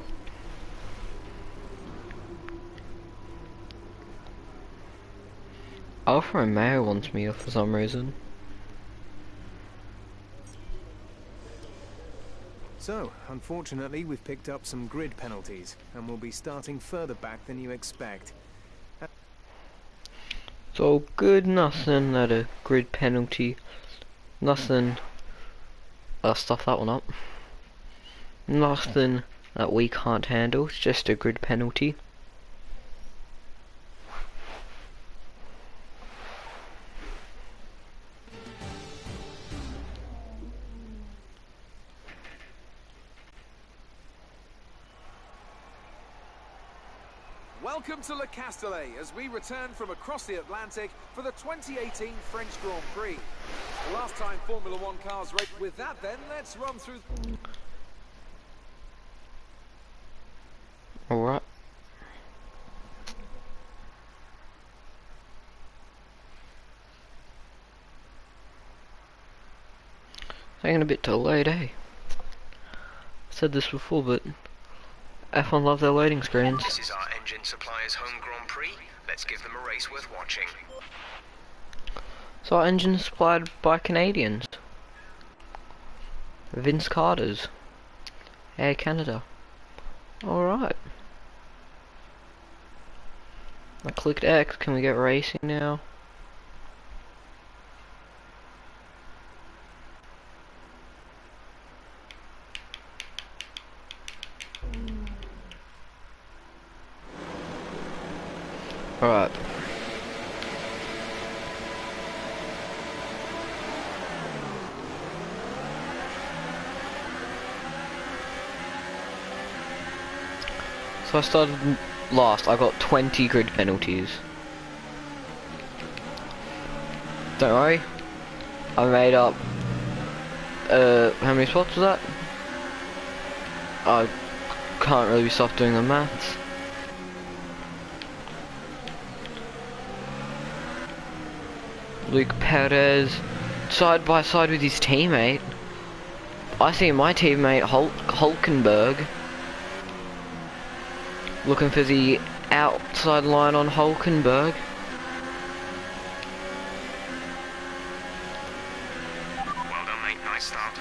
Alpha Romeo wants me for some reason. So, unfortunately, we've picked up some grid penalties, and we'll be starting further back than you expect. So good, nothing at a grid penalty. Nothing. I'll stuff that one up. Nothing that we can't handle. It's just a grid penalty. welcome to Le Castellet as we return from across the Atlantic for the 2018 French Grand Prix. The last time Formula One cars raced. With that then, let's run through... Alright. Taking a bit delayed, eh? Said this before, but F1 love their loading screens. This is our engine supplier's home Grand Prix. Let's give them a race worth watching. So our engine is supplied by Canadians. Vince Carter's. Air Canada. Alright. I clicked X, can we get racing now? Alright. So I started last, I got 20 grid penalties. Don't worry, I made up, how many spots was that? I can't really be soft doing the maths. Luke Perez, side by side with his teammate. I see my teammate Hulkenberg looking for the outside line on Hulkenberg. Well done, mate. Nice start.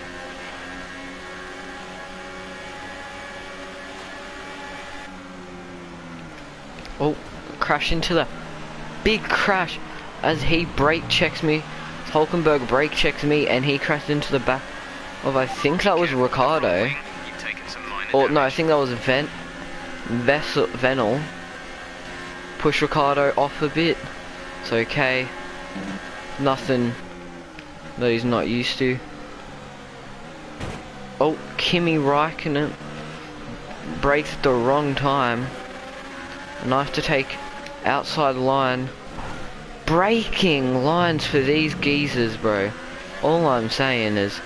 Oh, crash into the big crash as he brake checks me. Hulkenberg brake checks me and he crashed into the back of, I think that was Ricardo. You've taken some minor Or no, I damage. think that was Venel. Push Ricardo off a bit. It's okay. Nothing that he's not used to. Oh, Kimi Räikkönen brakes at the wrong time. And I have to take outside line braking lines for these geezers, bro. All I'm saying is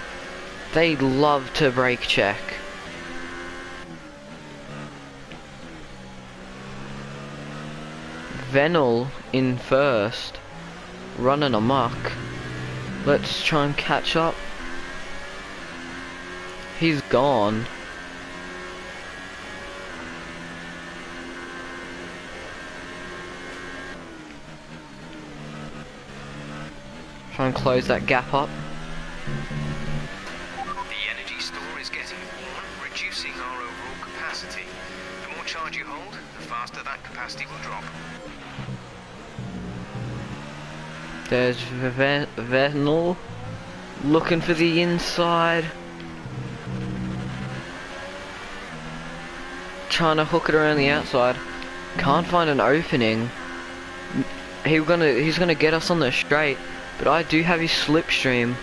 they love to brake check. Venel in first, running amok. Let's try and catch up. He's gone. Try and close that gap up. The energy store is getting worn, reducing our overall capacity. The more charge you hold, the faster that capacity will drop. There's Venel looking for the inside. Trying to hook it around the outside. Can't find an opening. He's gonna get us on the straight, but I do have his slipstream.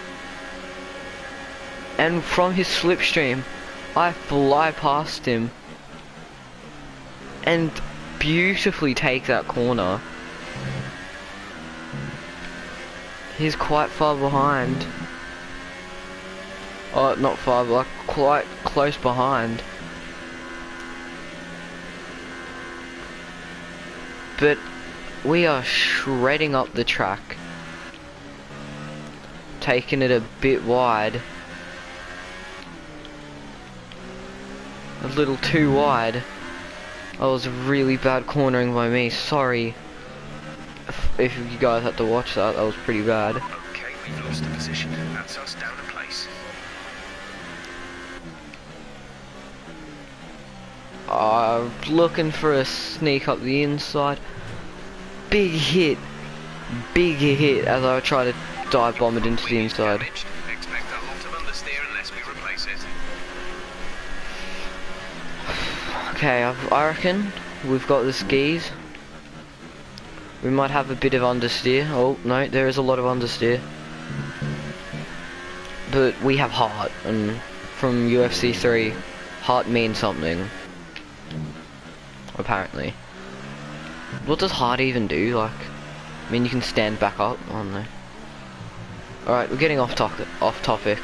And from his slipstream, I fly past him and beautifully take that corner. He's quite far behind. Oh, not far, but quite close behind. But we are shredding up the track. Taking it a bit wide. A little too wide. That was really bad cornering by me, sorry. If you guys had to watch that, that was pretty bad. Okay, we've lost the position. That's us down a place. Looking for a sneak up the inside. Big hit as I try to dive bomb it into the inside. Damaged. Expect a lot of understeer unless we replace it. Okay, I reckon we've got the skis. We might have a bit of understeer. Oh, no, there is a lot of understeer. But we have heart, and from UFC 3, heart means something. Apparently. What does heart even do? Like, I mean, you can stand back up. Oh no. Alright, we're getting off topic.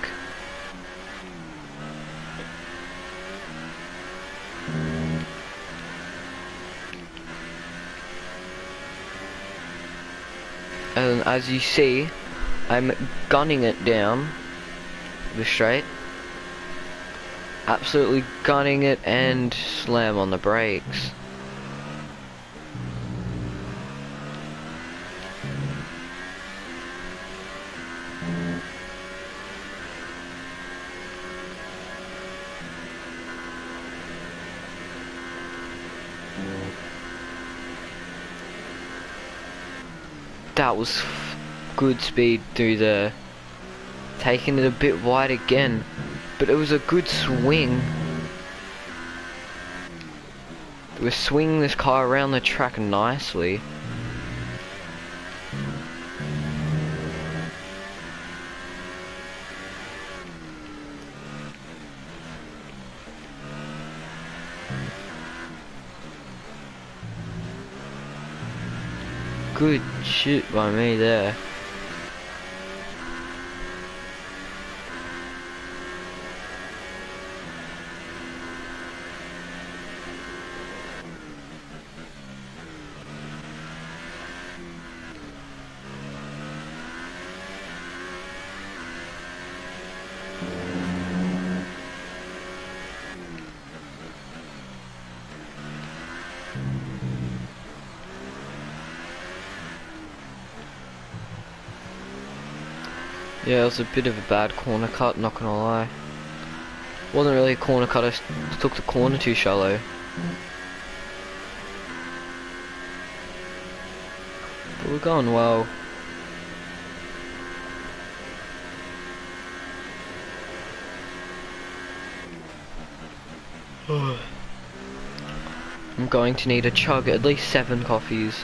And as you see, I'm gunning it down the straight. Absolutely gunning it and slam on the brakes. That was good speed through there. Taking it a bit wide again, but it was a good swing. We're swinging this car around the track nicely. Good shit by me there. Yeah, it was a bit of a bad corner cut, not gonna lie. Wasn't really a corner cut, I took the corner too shallow. But we're going well. I'm going to need a chug at least 7 coffees.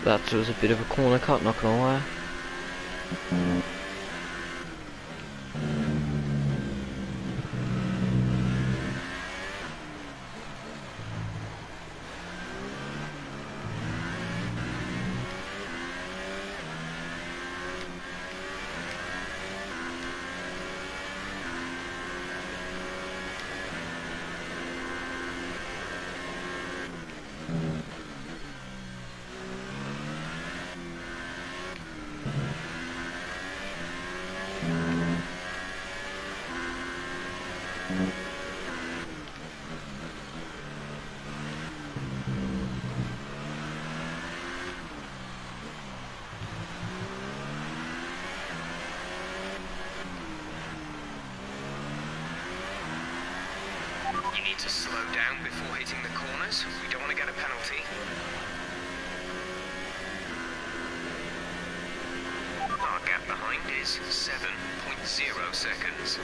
That was a bit of a corner cut, not gonna lie. You need to slow down before hitting the corners. We don't want to get a penalty. Our gap behind is 7.0 seconds.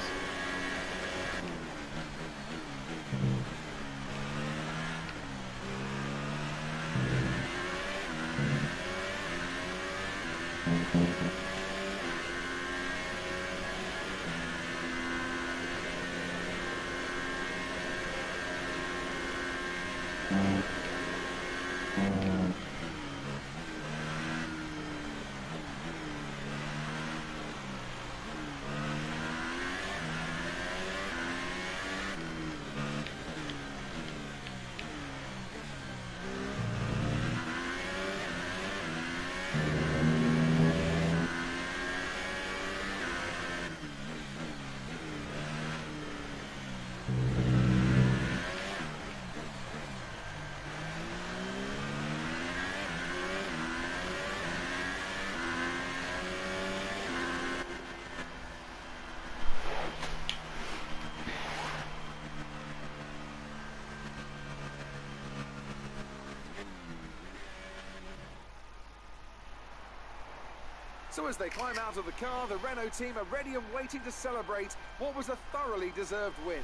So as they climb out of the car, the Renault team are ready and waiting to celebrate what was a thoroughly deserved win.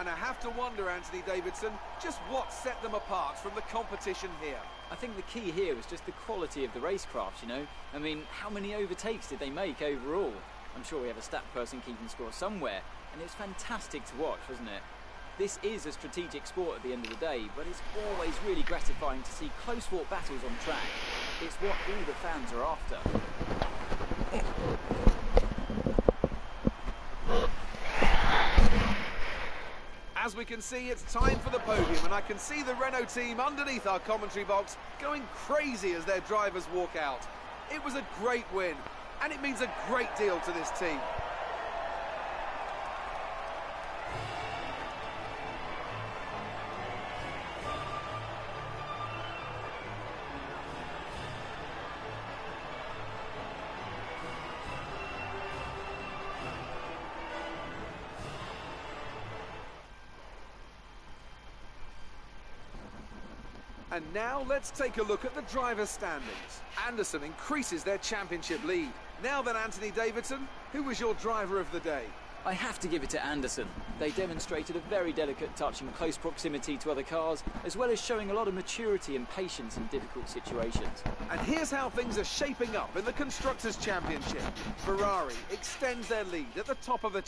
And I have to wonder, Anthony Davidson, just what set them apart from the competition here. I think the key here was just the quality of the racecraft, you know. I mean, how many overtakes did they make overall? I'm sure we have a stat person keeping score somewhere, and it's fantastic to watch, wasn't it? This is a strategic sport at the end of the day, but it's always really gratifying to see close-fought battles on track. It's what all the fans are after. As we can see, it's time for the podium, and I can see the Renault team underneath our commentary box going crazy as their drivers walk out. It was a great win, and it means a great deal to this team. And now let's take a look at the driver's standings. Anderson increases their championship lead. Now then, Anthony Davidson, who was your driver of the day? I have to give it to Anderson. They demonstrated a very delicate touch in close proximity to other cars, as well as showing a lot of maturity and patience in difficult situations. And here's how things are shaping up in the Constructors' Championship. Ferrari extends their lead at the top of the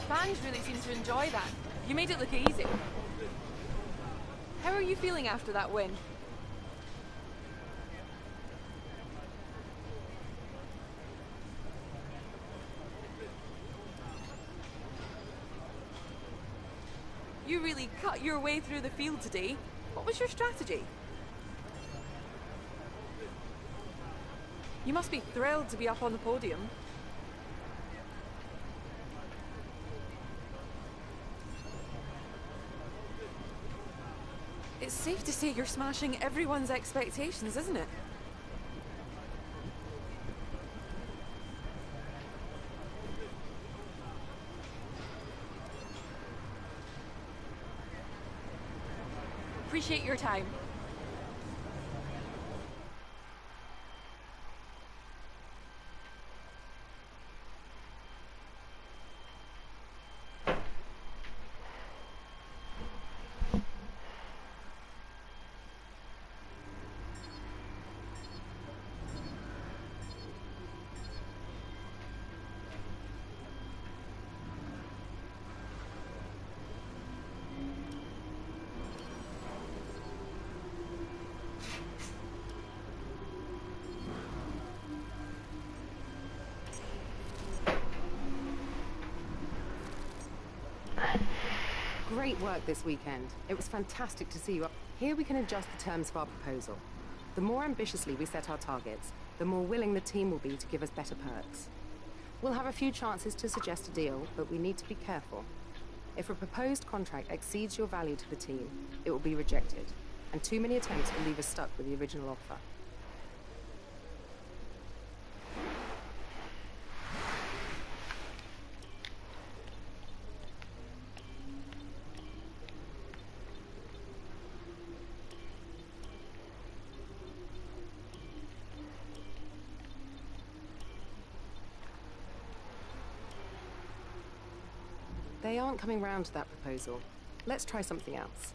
Fans really seem to enjoy that. You made it look easy. How are you feeling after that win? You really cut your way through the field today. What was your strategy? You must be thrilled to be up on the podium. It's safe to say you're smashing everyone's expectations, isn't it? Appreciate your time. Great work this weekend. It was fantastic to see you up. Here we can adjust the terms of our proposal. The more ambitiously we set our targets, the more willing the team will be to give us better perks. We'll have a few chances to suggest a deal, but we need to be careful. If a proposed contract exceeds your value to the team, it will be rejected, and too many attempts will leave us stuck with the original offer. They aren't coming round to that proposal. Let's try something else.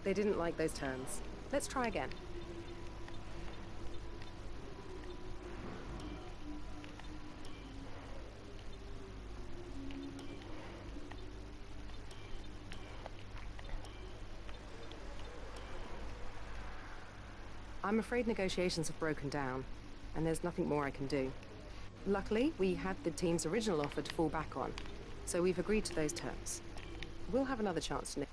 They didn't like those terms. Let's try again. I'm afraid negotiations have broken down, and there's nothing more I can do. Luckily, we had the team's original offer to fall back on, so we've agreed to those terms. We'll have another chance to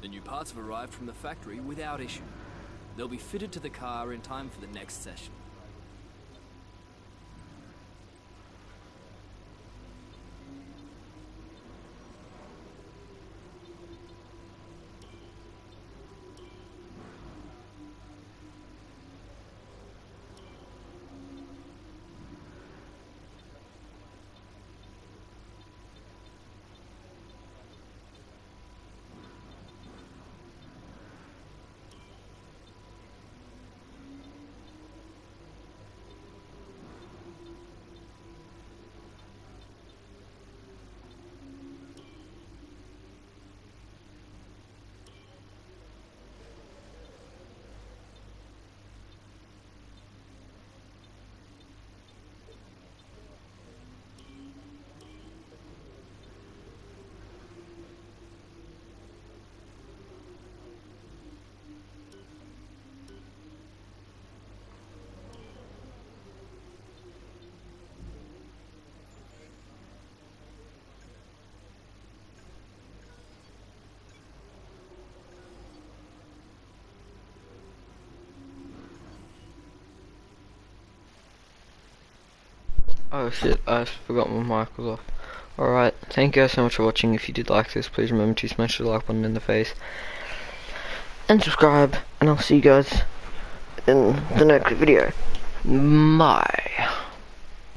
The new parts have arrived from the factory without issue. They'll be fitted to the car in time for the next session. Oh shit, I forgot my mic was off. Alright, thank you guys so much for watching. If you did like this, please remember to smash the like button in the face. And subscribe, and I'll see you guys in the next video. Bye.